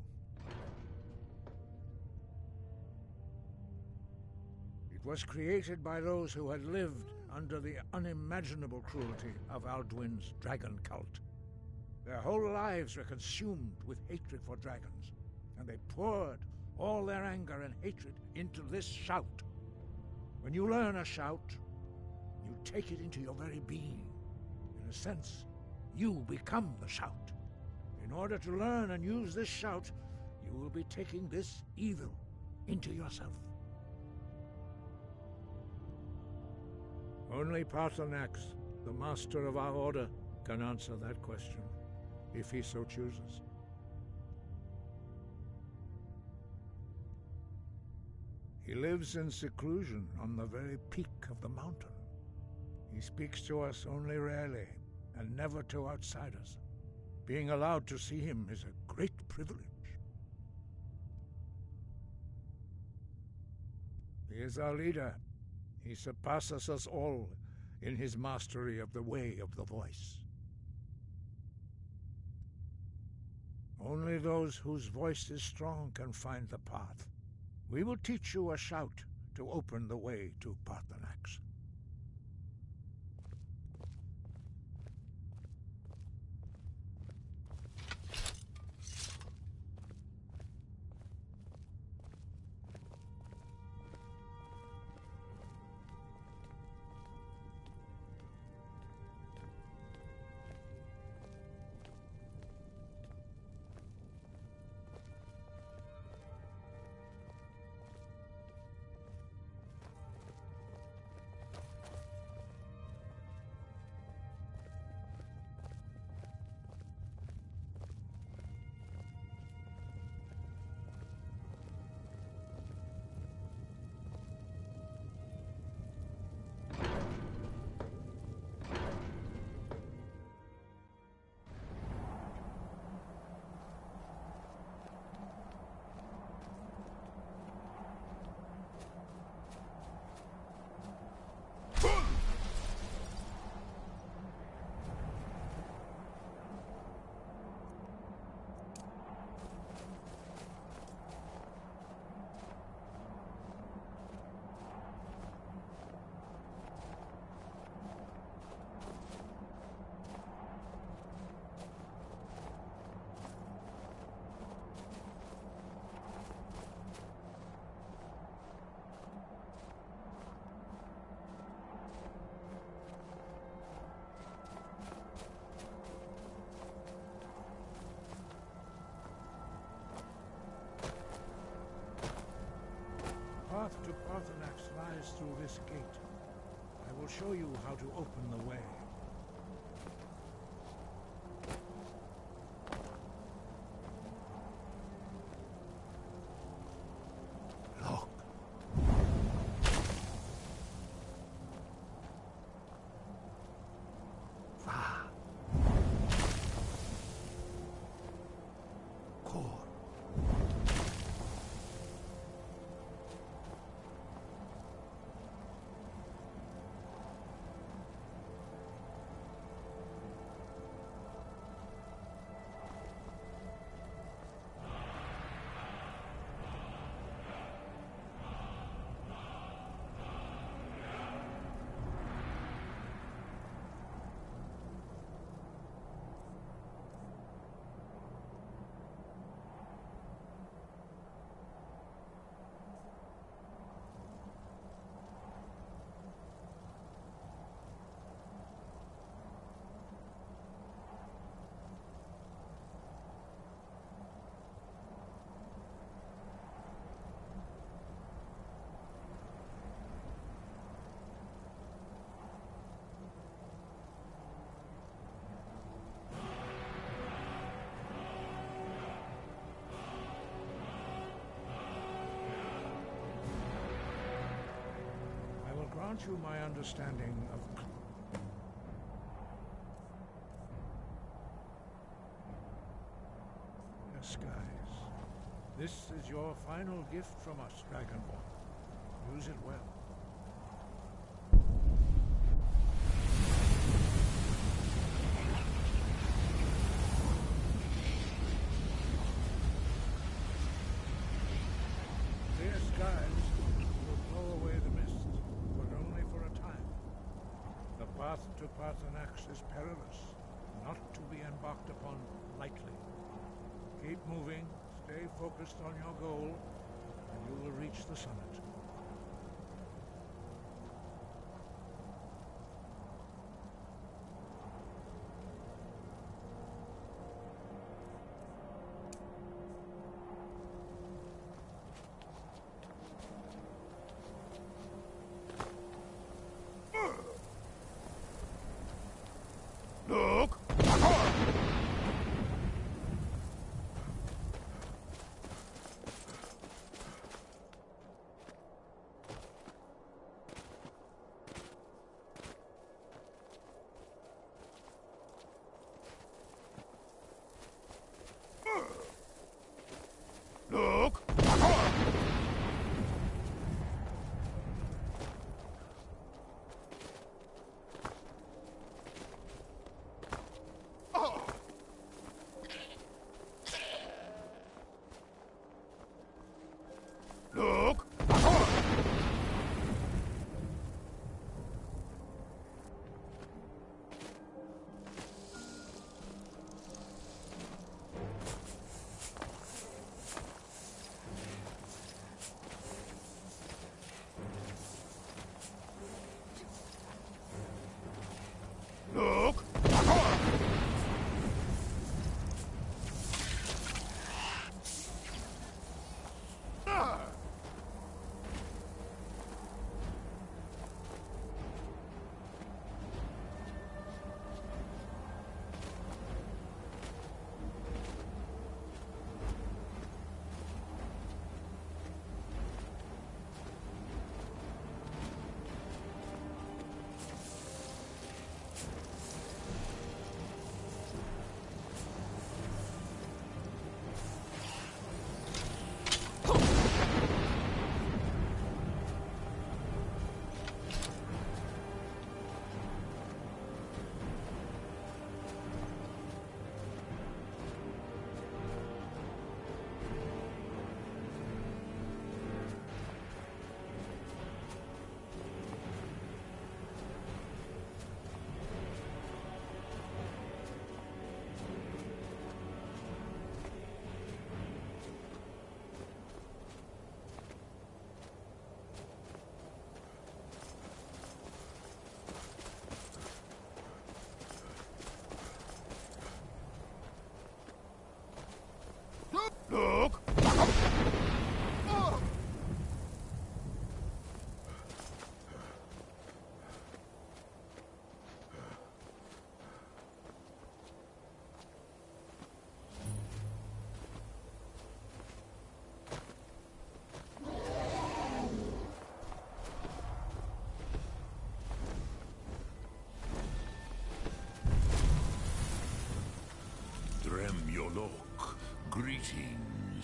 It was created by those who had lived under the unimaginable cruelty of Alduin's dragon cult. Their whole lives were consumed with hatred for dragons, and they poured all their anger and hatred into this shout. When you learn a shout, you take it into your very being. In a sense, you become the shout. In order to learn and use this shout, you will be taking this evil into yourself. Only Paarthurnax, the master of our order, can answer that question, if he so chooses. He lives in seclusion on the very peak of the mountain. He speaks to us only rarely, and never to outsiders. Being allowed to see him is a great privilege. He is our leader. He surpasses us all in his mastery of the way of the voice. Only those whose voice is strong can find the path. We will teach you a shout to open the way to Paarthurnax. path to Parthenax lies through this gate. I will show you how to open the way. Look. Va. Core. Grant you my understanding of... Yes, guys. This is your final gift from us, Dragonborn. Use it well. Clear skies will blow away the mist, but only for a time. The path to Parthenax is perilous, not to be embarked upon lightly. Keep moving, stay focused on your goal, and you will reach the summit. Look! Look! Look! Look!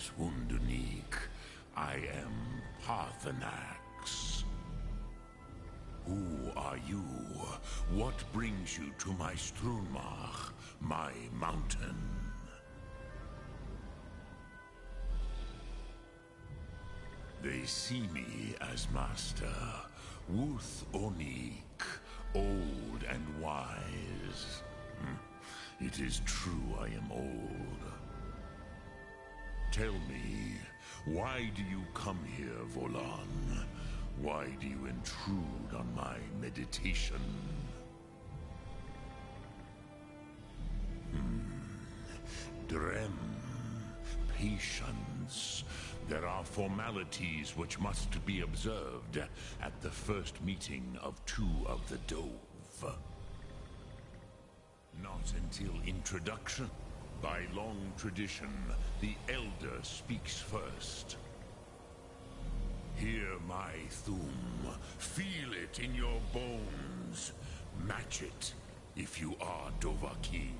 Greetings, Wunderneek. I am Parthenax. Who are you? What brings you to my Strunmach, my mountain? They see me as master, Wuth Onik, old and wise. It is true I am old. Tell me, why do you come here, Volan? Why do you intrude on my meditation? Drem, patience. There are formalities which must be observed at the first meeting of two of the Dove. Not until introduction. By long tradition, the Elder speaks first. Hear my Thum. Feel it in your bones. Match it if you are Dovahkiin.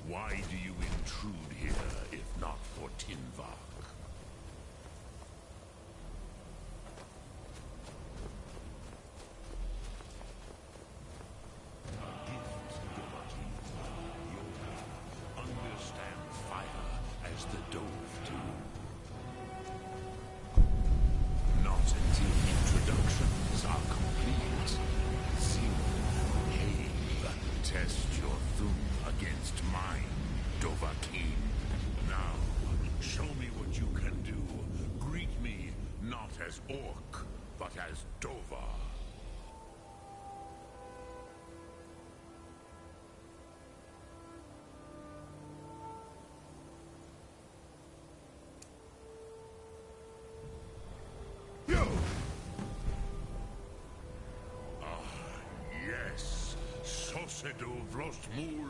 Why do you intrude here if not for Tinvach? Orc, but as Dova. Yes, Sosedo Vlostmul.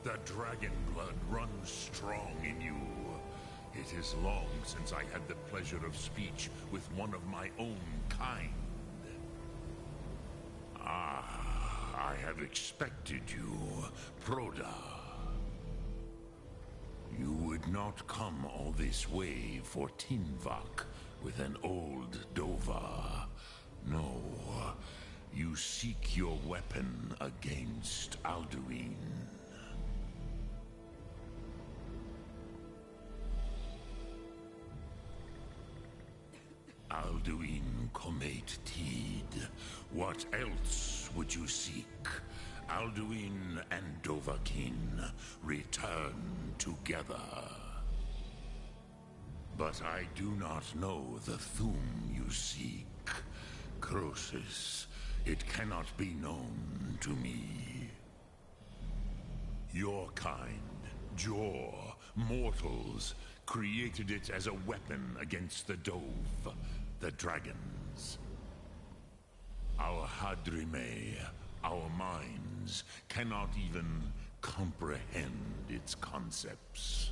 The dragon blood runs strong in you. It is long since I had the pleasure of speech with one of my own kind. I have expected you, Proda. You would not come all this way for Tinvach with an old Dova. No, you seek your weapon against Alduin. Alduin Comet Tid. What else would you seek? Alduin and Dovahkiin return together. But I do not know the Thum you seek. Croesus, it cannot be known to me. Your kind, Jor, mortals, created it as a weapon against the Dove, the dragons. Our Hadrime, our minds, cannot even comprehend its concepts.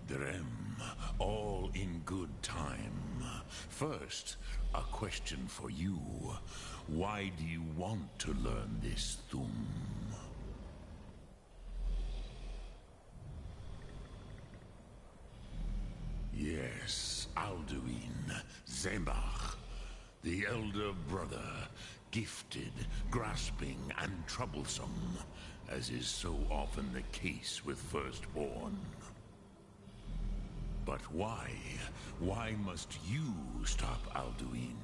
Drem, all in good time. First, a question for you. Why do you want to learn this Thum? Yes, Alduin, Zemach, the elder brother, gifted, grasping, and troublesome, as is so often the case with firstborn. But why? Why must you stop Alduin?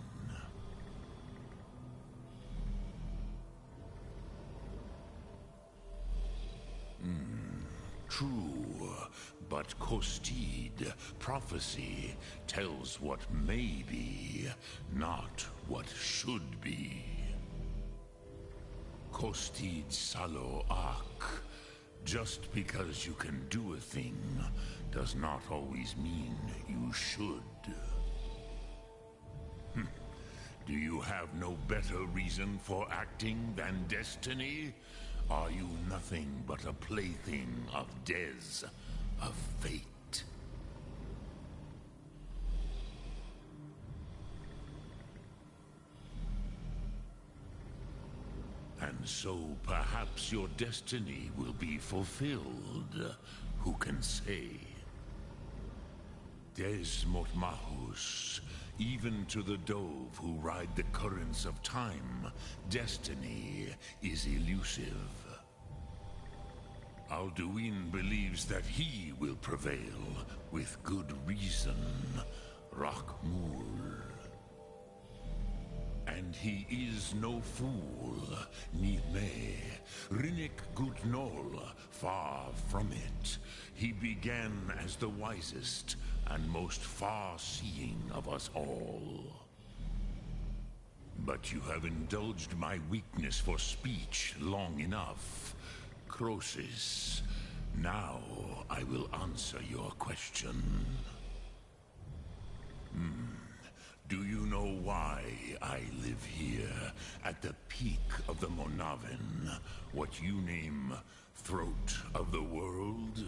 True, but Kostid, prophecy, tells what may be, not what should be. Kostid Salo Ak. Just because you can do a thing does not always mean you should. Do you have no better reason for acting than destiny? Are you nothing but a plaything of Dez, of fate? And so perhaps your destiny will be fulfilled. Who can say? Des Motmahus, even to the dove who ride the currents of time, destiny is elusive. Alduin believes that he will prevail, with good reason. Rakmul. And he is no fool, Nime. Rinnik Gutnol, far from it. He began as the wisest and most far-seeing of us all. But you have indulged my weakness for speech long enough. Croesus, now I will answer your question. Do you know why I live here, at the peak of the Monavin, what you name Throat of the World?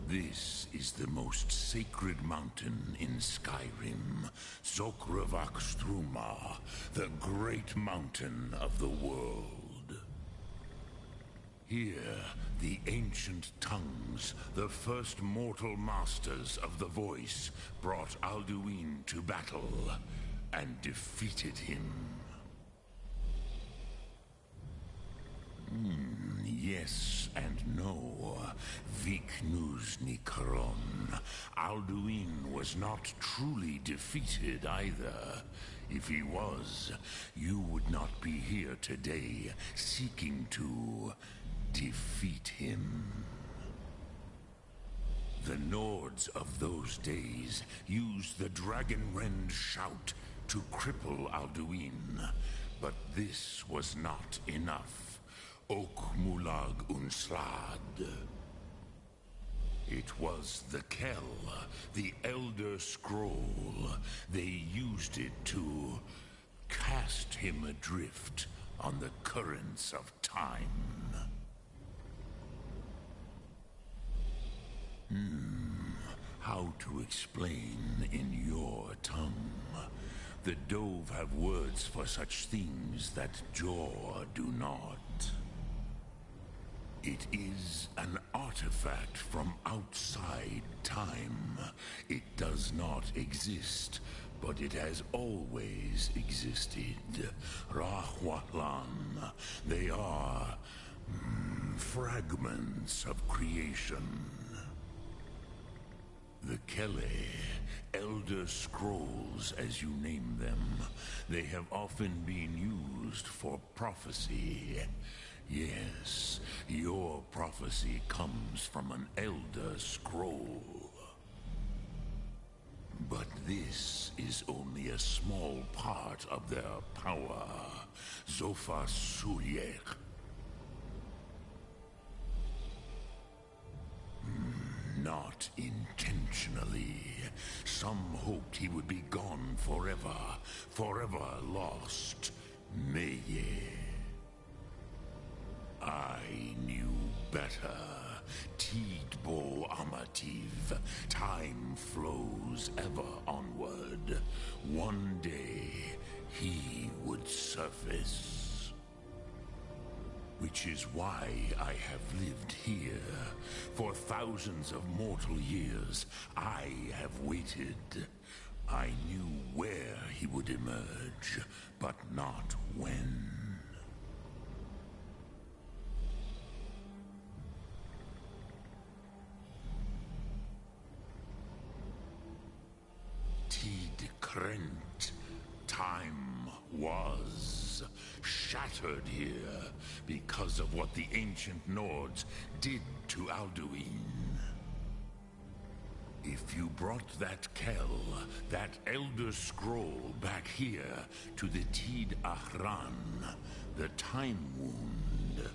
This is the most sacred mountain in Skyrim, Zokravak Struma, the great mountain of the world. Here, the ancient tongues, the first mortal masters of the voice, brought Alduin to battle and defeated him. Yes and no. Viknus Nikaron. Alduin was not truly defeated either. If he was, you would not be here today seeking to defeat him. The Nords of those days used the Dragonrend shout to cripple Alduin, but this was not enough. Ok Mulag Unslad. It was the Kell, the Elder Scroll. They used it to cast him adrift on the currents of time. How to explain in your tongue? The Dove have words for such things that Jor do not. It is an artifact from outside time. It does not exist, but it has always existed. Rahwatlan. They are fragments of creation. The Kele, Elder Scrolls as you name them, they have often been used for prophecy. Yes, your prophecy comes from an Elder Scroll. But this is only a small part of their power. Zofa Sulyek. Not intentionally. Some hoped he would be gone forever, forever lost. Meye. I knew better. Tidbo Amativ. Time flows ever onward. One day, he would surface. Which is why I have lived here. For thousands of mortal years, I have waited. I knew where he would emerge, but not when. Tid Krent. Time was shattered here because of what the ancient Nords did to Alduin. If you brought that Kell, that Elder Scroll back here to the Tid Ahran, the Time Wound,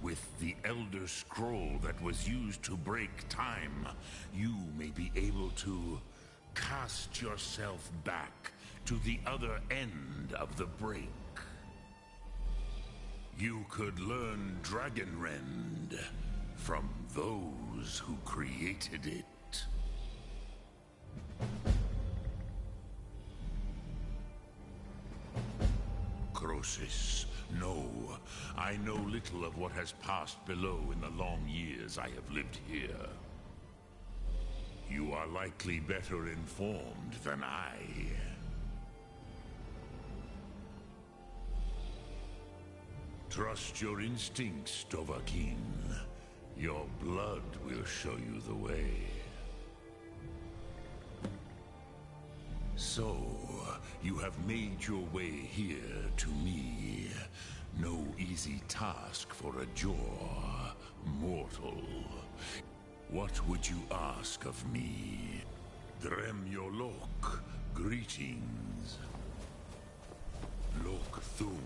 with the Elder Scroll that was used to break time, you may be able to cast yourself back to the other end of the break. You could learn Dragonrend from those who created it. diagnosis. No, I know little of what has passed below in the long years I have lived here. You are likely better informed than I. Trust your instincts, Dovahkiin. Your blood will show you the way. So, you have made your way here to me. No easy task for a Jor, mortal. What would you ask of me? Drem Yolok, greetings. Lok Thum.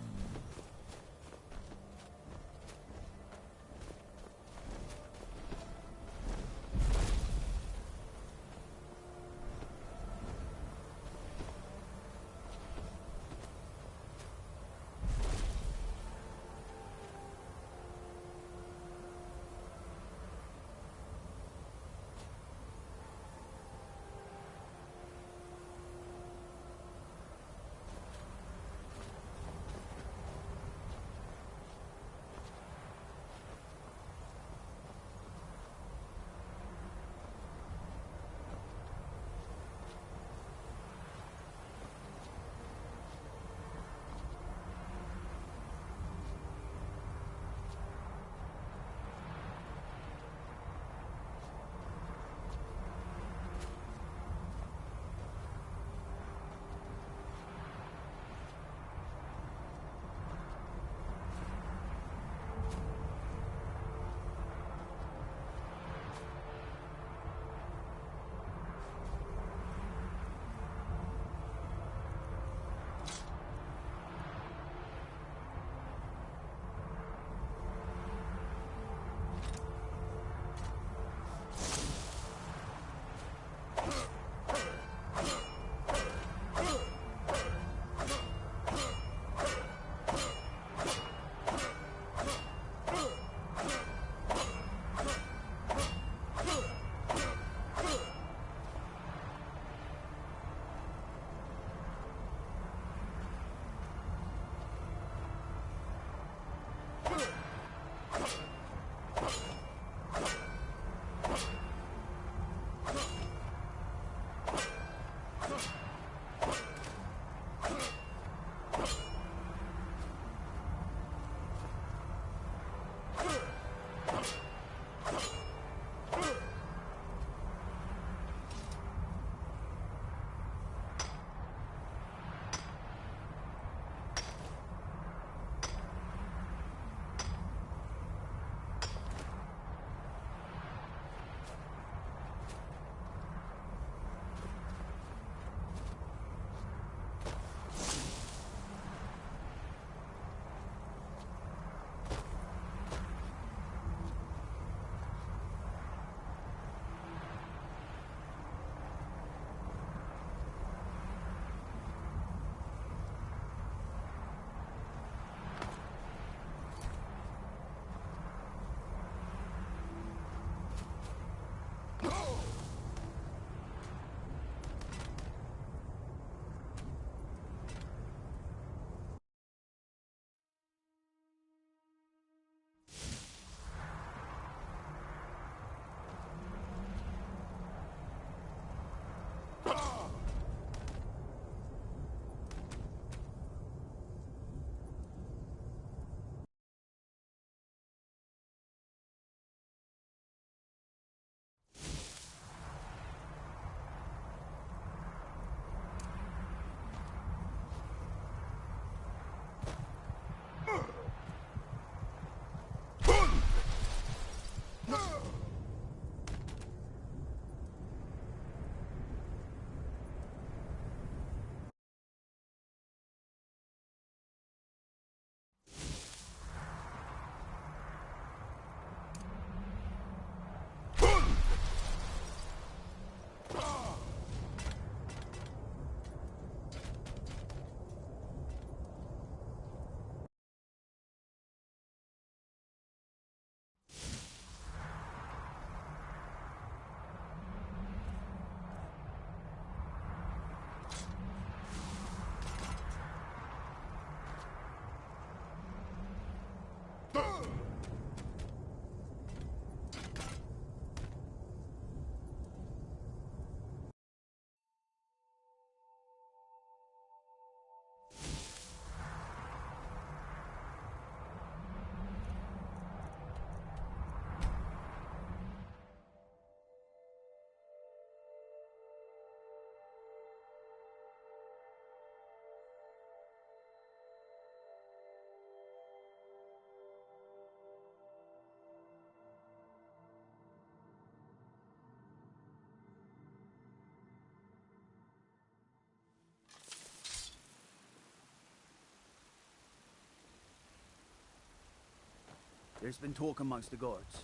There's been talk amongst the guards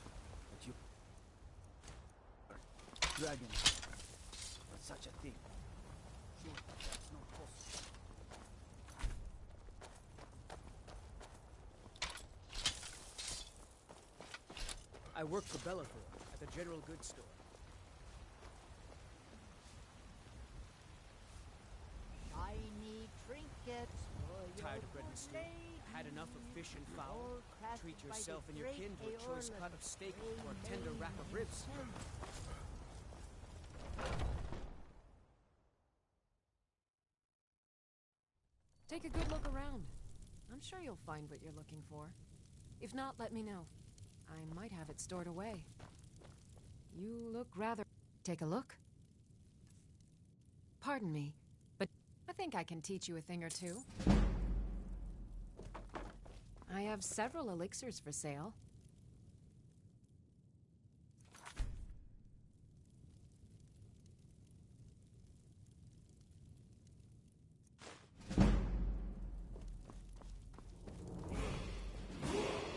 that you... Dragons. But such a thing. Sure, that's not possible. I work for Bellathor at the general goods store. Shiny trinkets for your Tired of bread and stew? Had enough of fish and fowl? Treat yourself and your kin to a choice cut of steak or a tender rack of ribs. Take a good look around. I'm sure you'll find what you're looking for. If not, let me know. I might have it stored away. You look rather... Take a look. Pardon me, but I think I can teach you a thing or two. I have several elixirs for sale.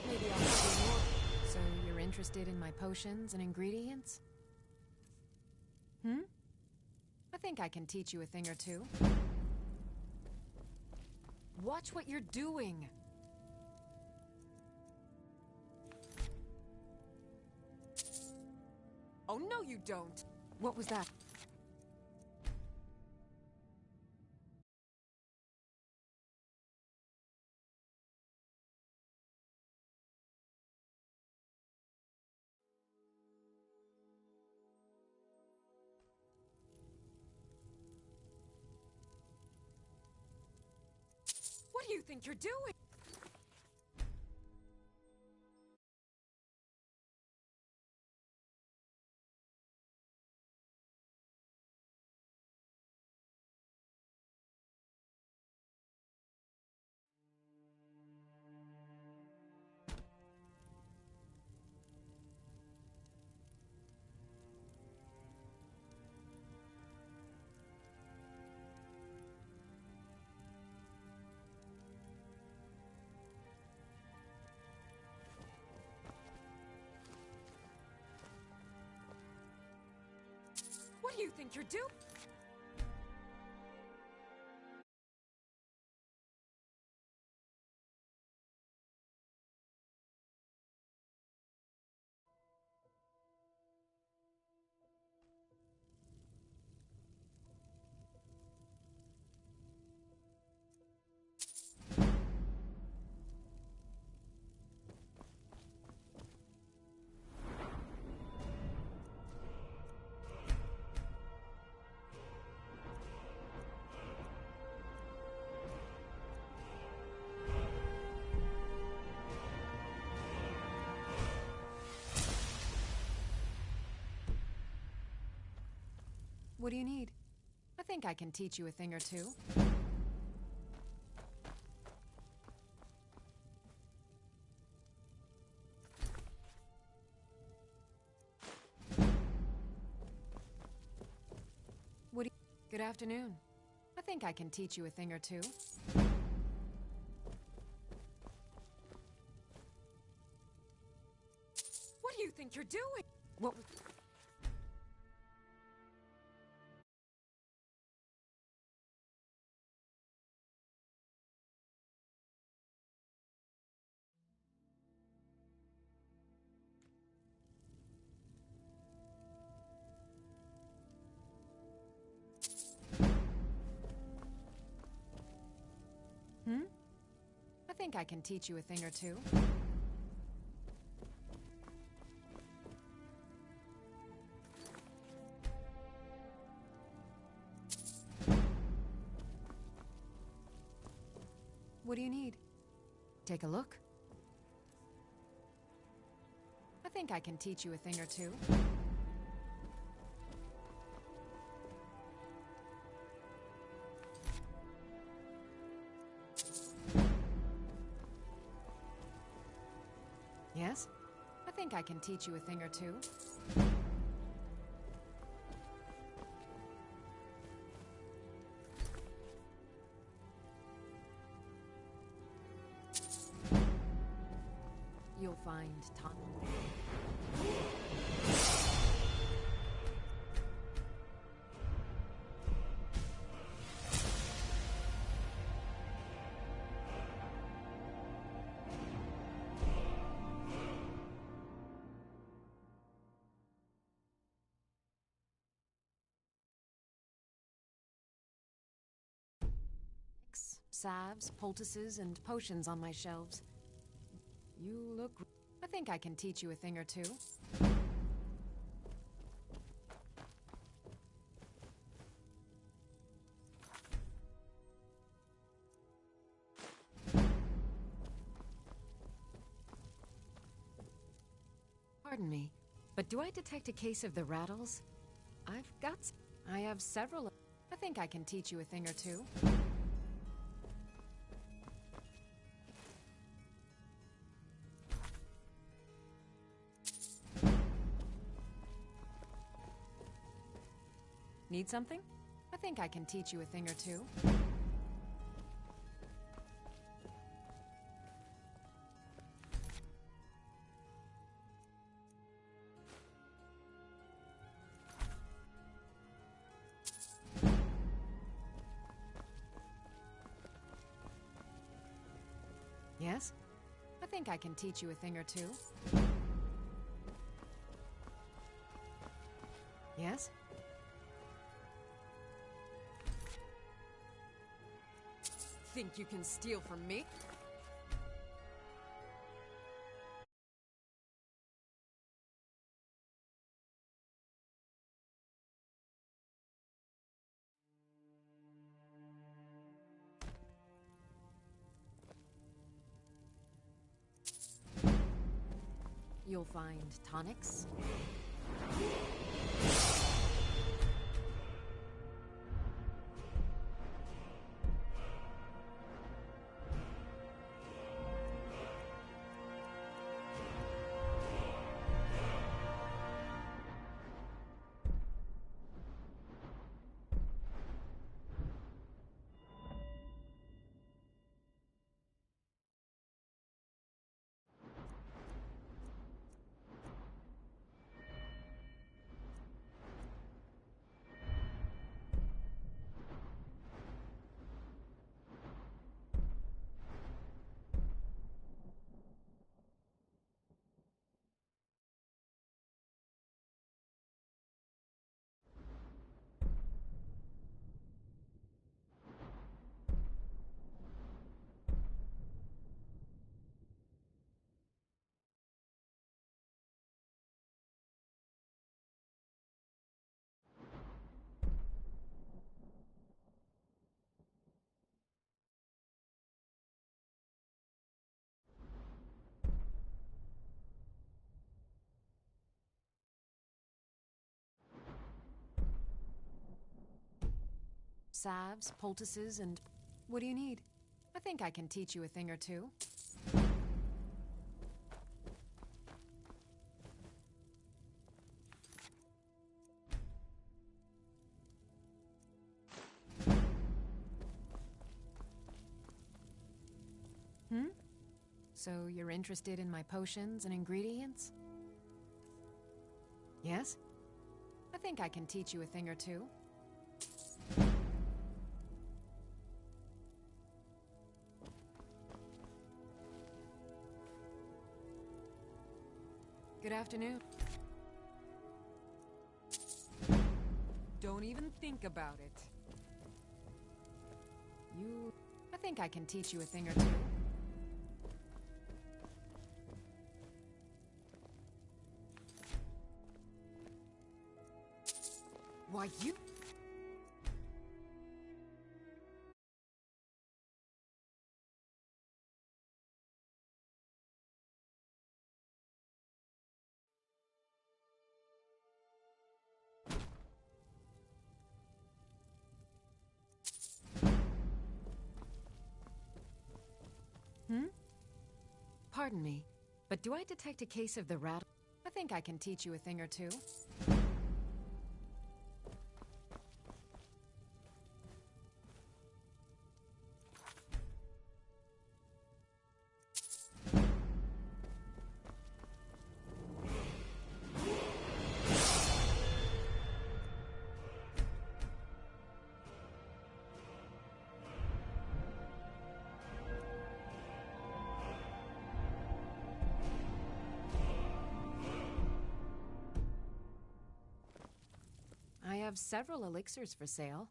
Maybe I'll give you more. So you're interested in my potions and ingredients? I think I can teach you a thing or two. Watch what you're doing! Oh, no you don't! What was that? What do you think you're doing? What do you think you're doing? What do you need? I think I can teach you a thing or two. Good afternoon. I think I can teach you a thing or two. What do you think you're doing? What? I think I can teach you a thing or two. What do you need? Take a look. I think I can teach you a thing or two. Yes? I think I can teach you a thing or two. You'll find salves, poultices, and potions on my shelves. You look... I think I can teach you a thing or two. Pardon me, but do I detect a case of the rattles? I have several. I think I can teach you a thing or two. Need something? I think I can teach you a thing or two. Yes? I think I can teach you a thing or two. Yes? Think you can steal from me? You'll find tonics. Salves, poultices, and... What do you need? I think I can teach you a thing or two. So you're interested in my potions and ingredients? Yes? I think I can teach you a thing or two. Good afternoon. Don't even think about it. I think I can teach you a thing or two. Why, you... Pardon me, but do I detect a case of the rattle? I think I can teach you a thing or two. have several elixirs for sale.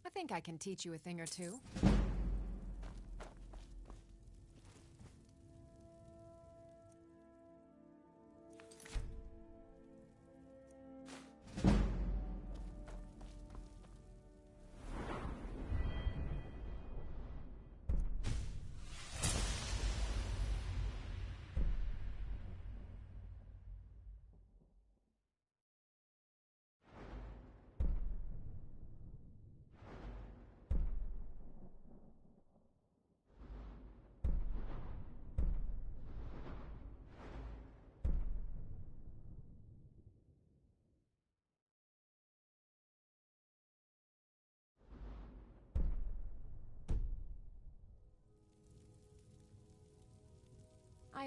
I think I can teach you a thing or two.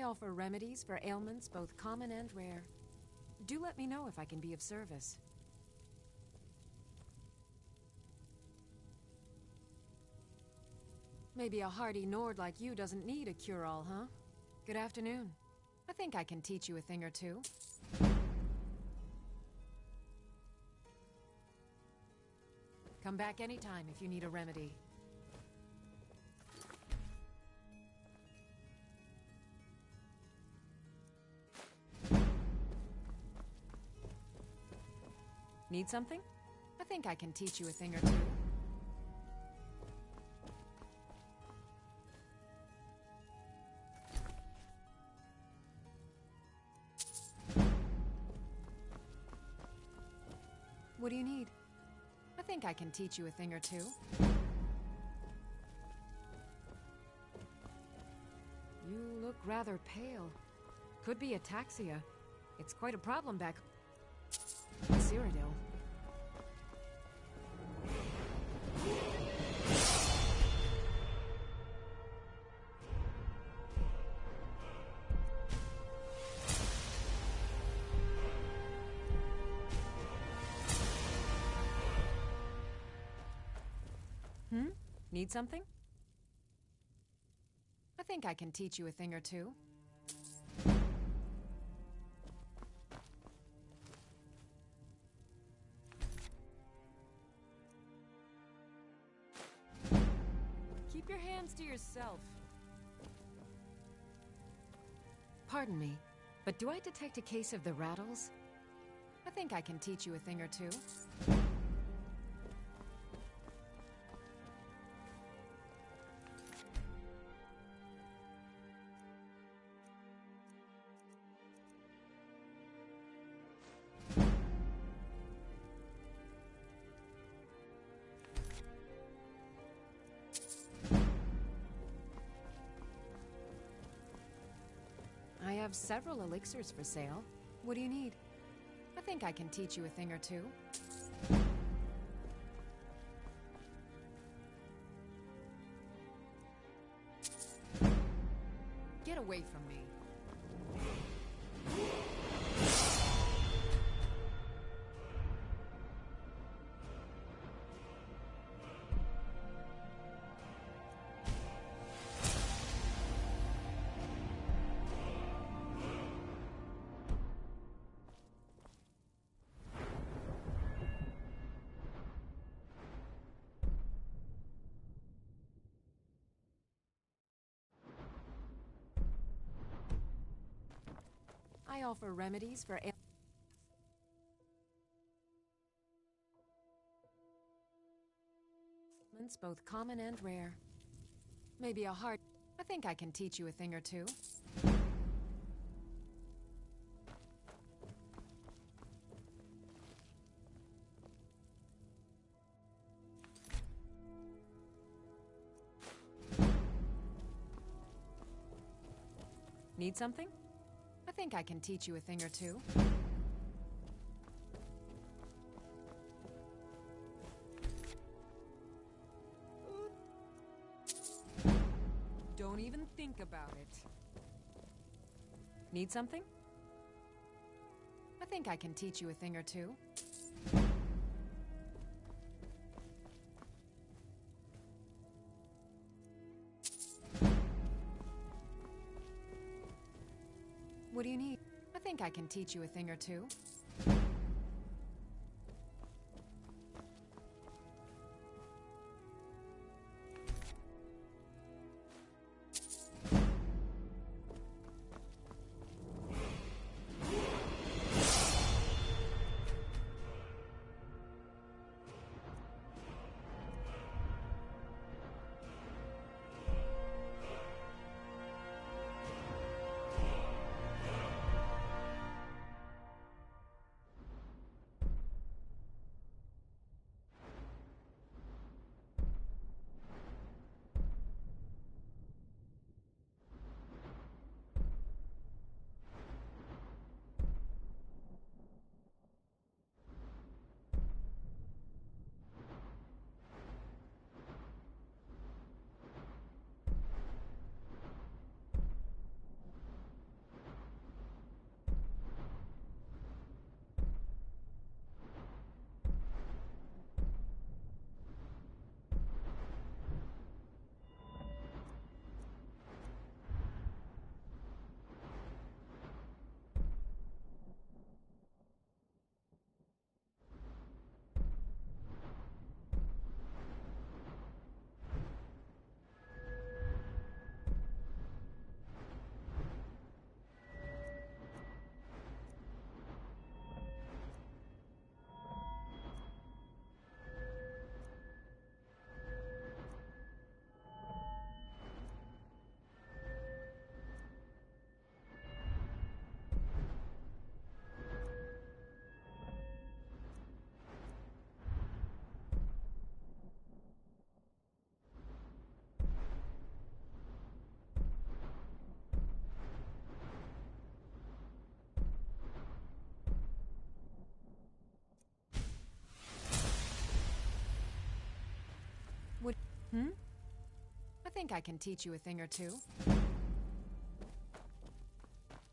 I offer remedies for ailments both common and rare. Do let me know if I can be of service. Maybe a hardy Nord like you doesn't need a cure-all, huh? Good afternoon. I think I can teach you a thing or two. Come back anytime if you need a remedy. Need something? I think I can teach you a thing or two. What do you need? I think I can teach you a thing or two. You look rather pale. Could be ataxia. It's quite a problem back Cyrodiil. Need something? I think I can teach you a thing or two. Keep your hands to yourself. Pardon me, but do I detect a case of the rattles? I think I can teach you a thing or two. I have several elixirs for sale. What do you need? I think I can teach you a thing or two. Get away from me. I offer remedies for ailments both common and rare. Maybe a heart. I think I can teach you a thing or two. Need something? I think I can teach you a thing or two. Don't even think about it. Need something? I think I can teach you a thing or two. What do you need? I think I can teach you a thing or two. Hmm? I think I can teach you a thing or two.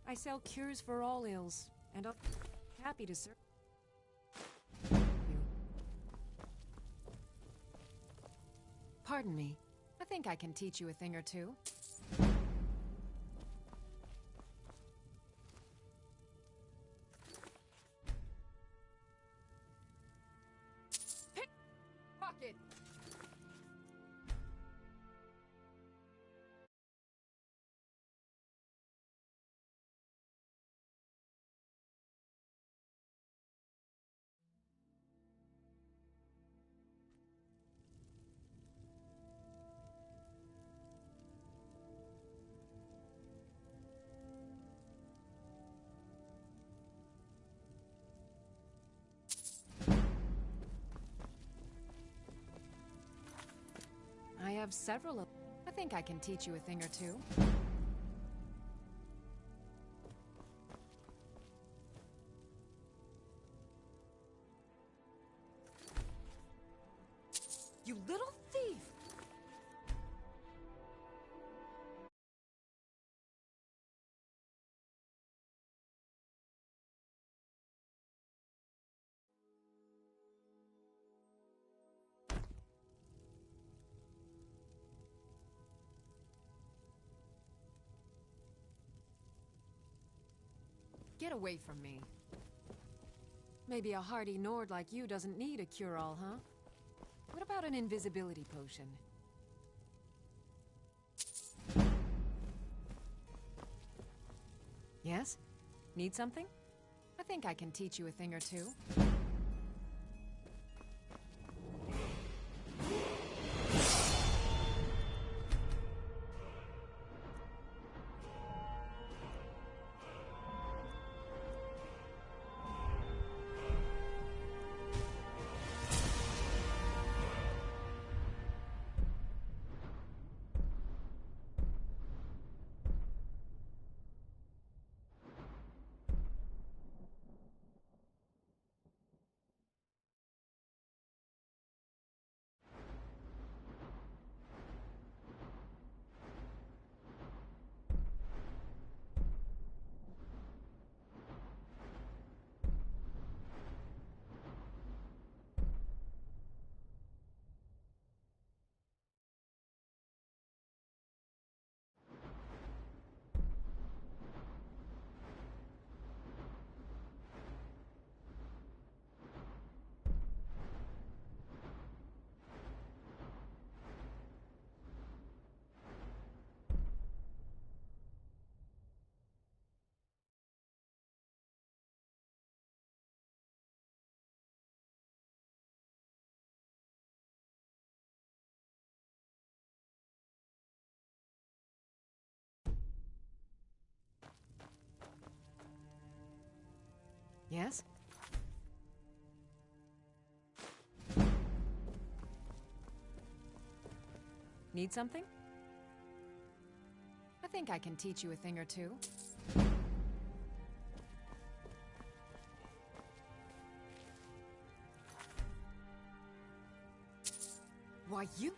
I sell cures for all ills, and I'm happy to serve you. Pardon me. I think I can teach you a thing or two. Pickpocket! I have several of... I think I can teach you a thing or two. You little thief! Get away from me. Maybe a hardy Nord like you doesn't need a cure-all, huh? What about an invisibility potion? Yes? Need something? I think I can teach you a thing or two. Yes? Need something? I think I can teach you a thing or two. Why, you...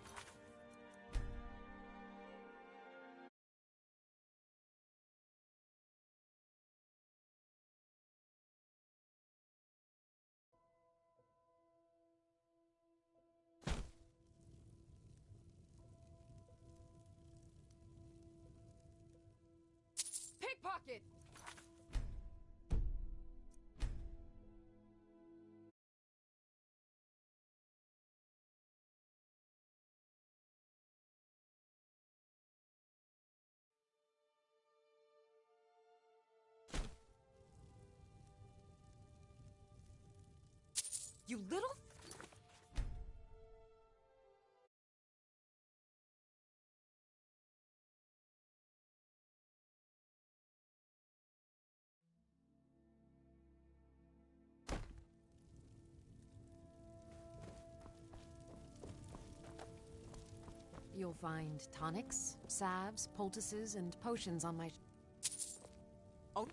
Pickpocket! You little... You'll find tonics, salves, poultices, and potions on my... Oh.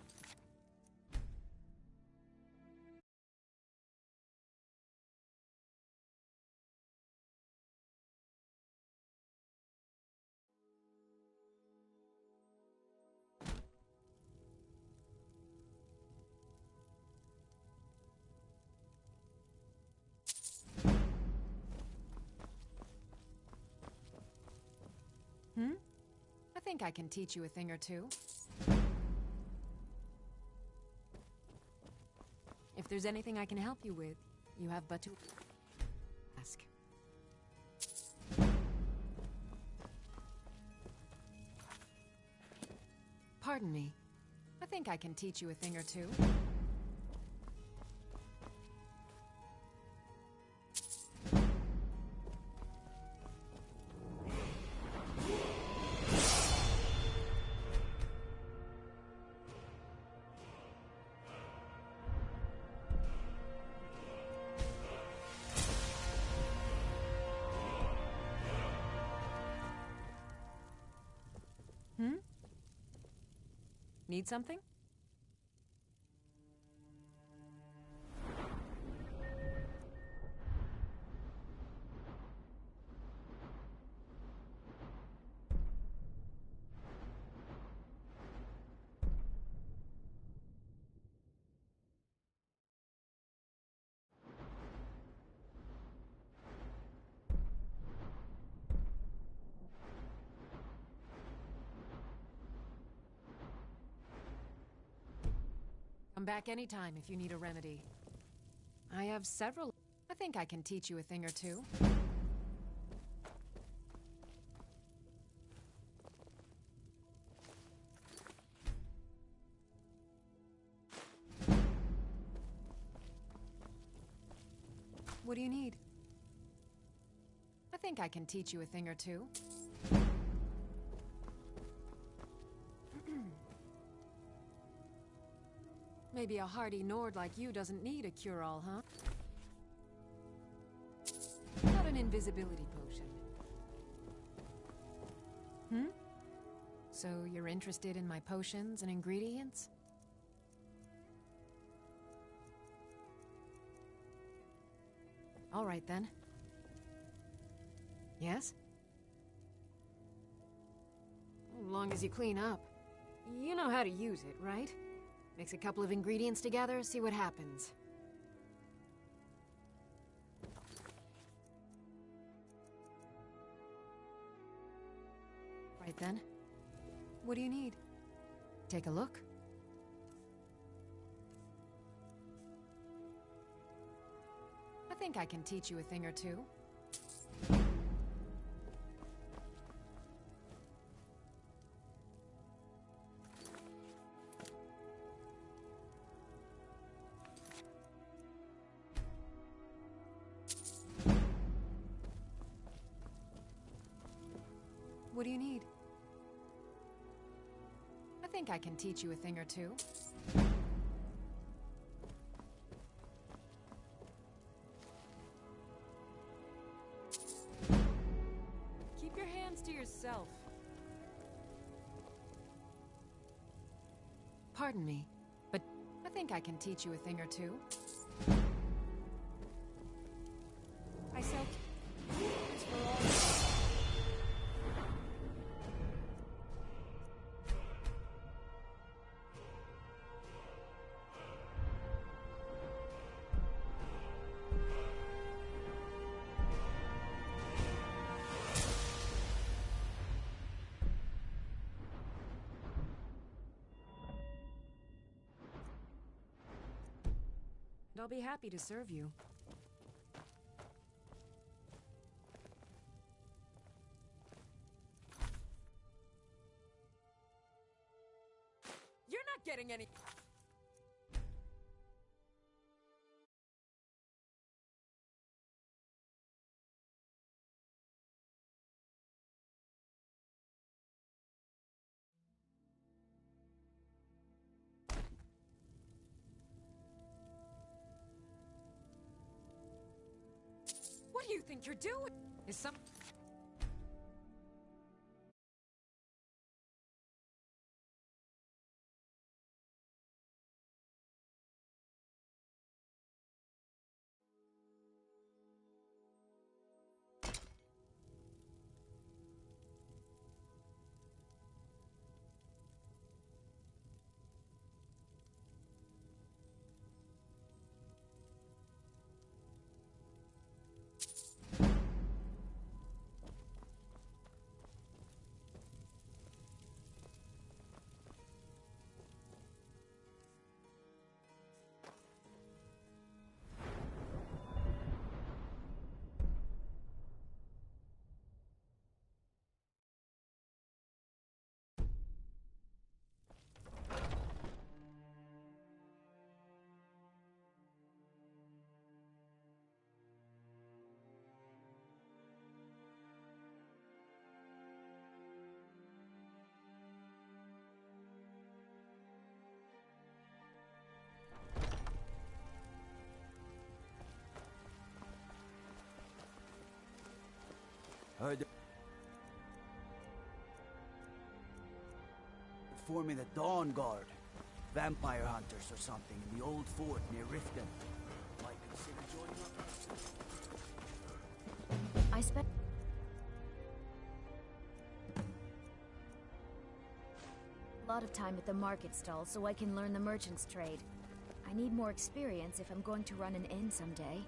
think I can teach you a thing or two. If there's anything I can help you with, you have but to ask. Pardon me. I think I can teach you a thing or two. Need something? Come back anytime if you need a remedy. I have several. I think I can teach you a thing or two. What do you need? I think I can teach you a thing or two. Maybe a hardy Nord like you doesn't need a cure-all, huh? Not an invisibility potion. So you're interested in my potions and ingredients? All right then. Yes? As long as you clean up. You know how to use it, right? Mix a couple of ingredients together, see what happens. Right then. What do you need? Take a look. I think I can teach you a thing or two. What do you need? I think I can teach you a thing or two. Keep your hands to yourself. Pardon me, but I think I can teach you a thing or two. I sell cures for all. And I'll be happy to serve you. You're not getting any... What do you think you're doing? Is some... Heard forming the Dawn Guard. Vampire hunters or something in the old fort near Riften. Might consider joining up. I spent a lot of time at the market stall so I can learn the merchant's trade. I need more experience if I'm going to run an inn someday.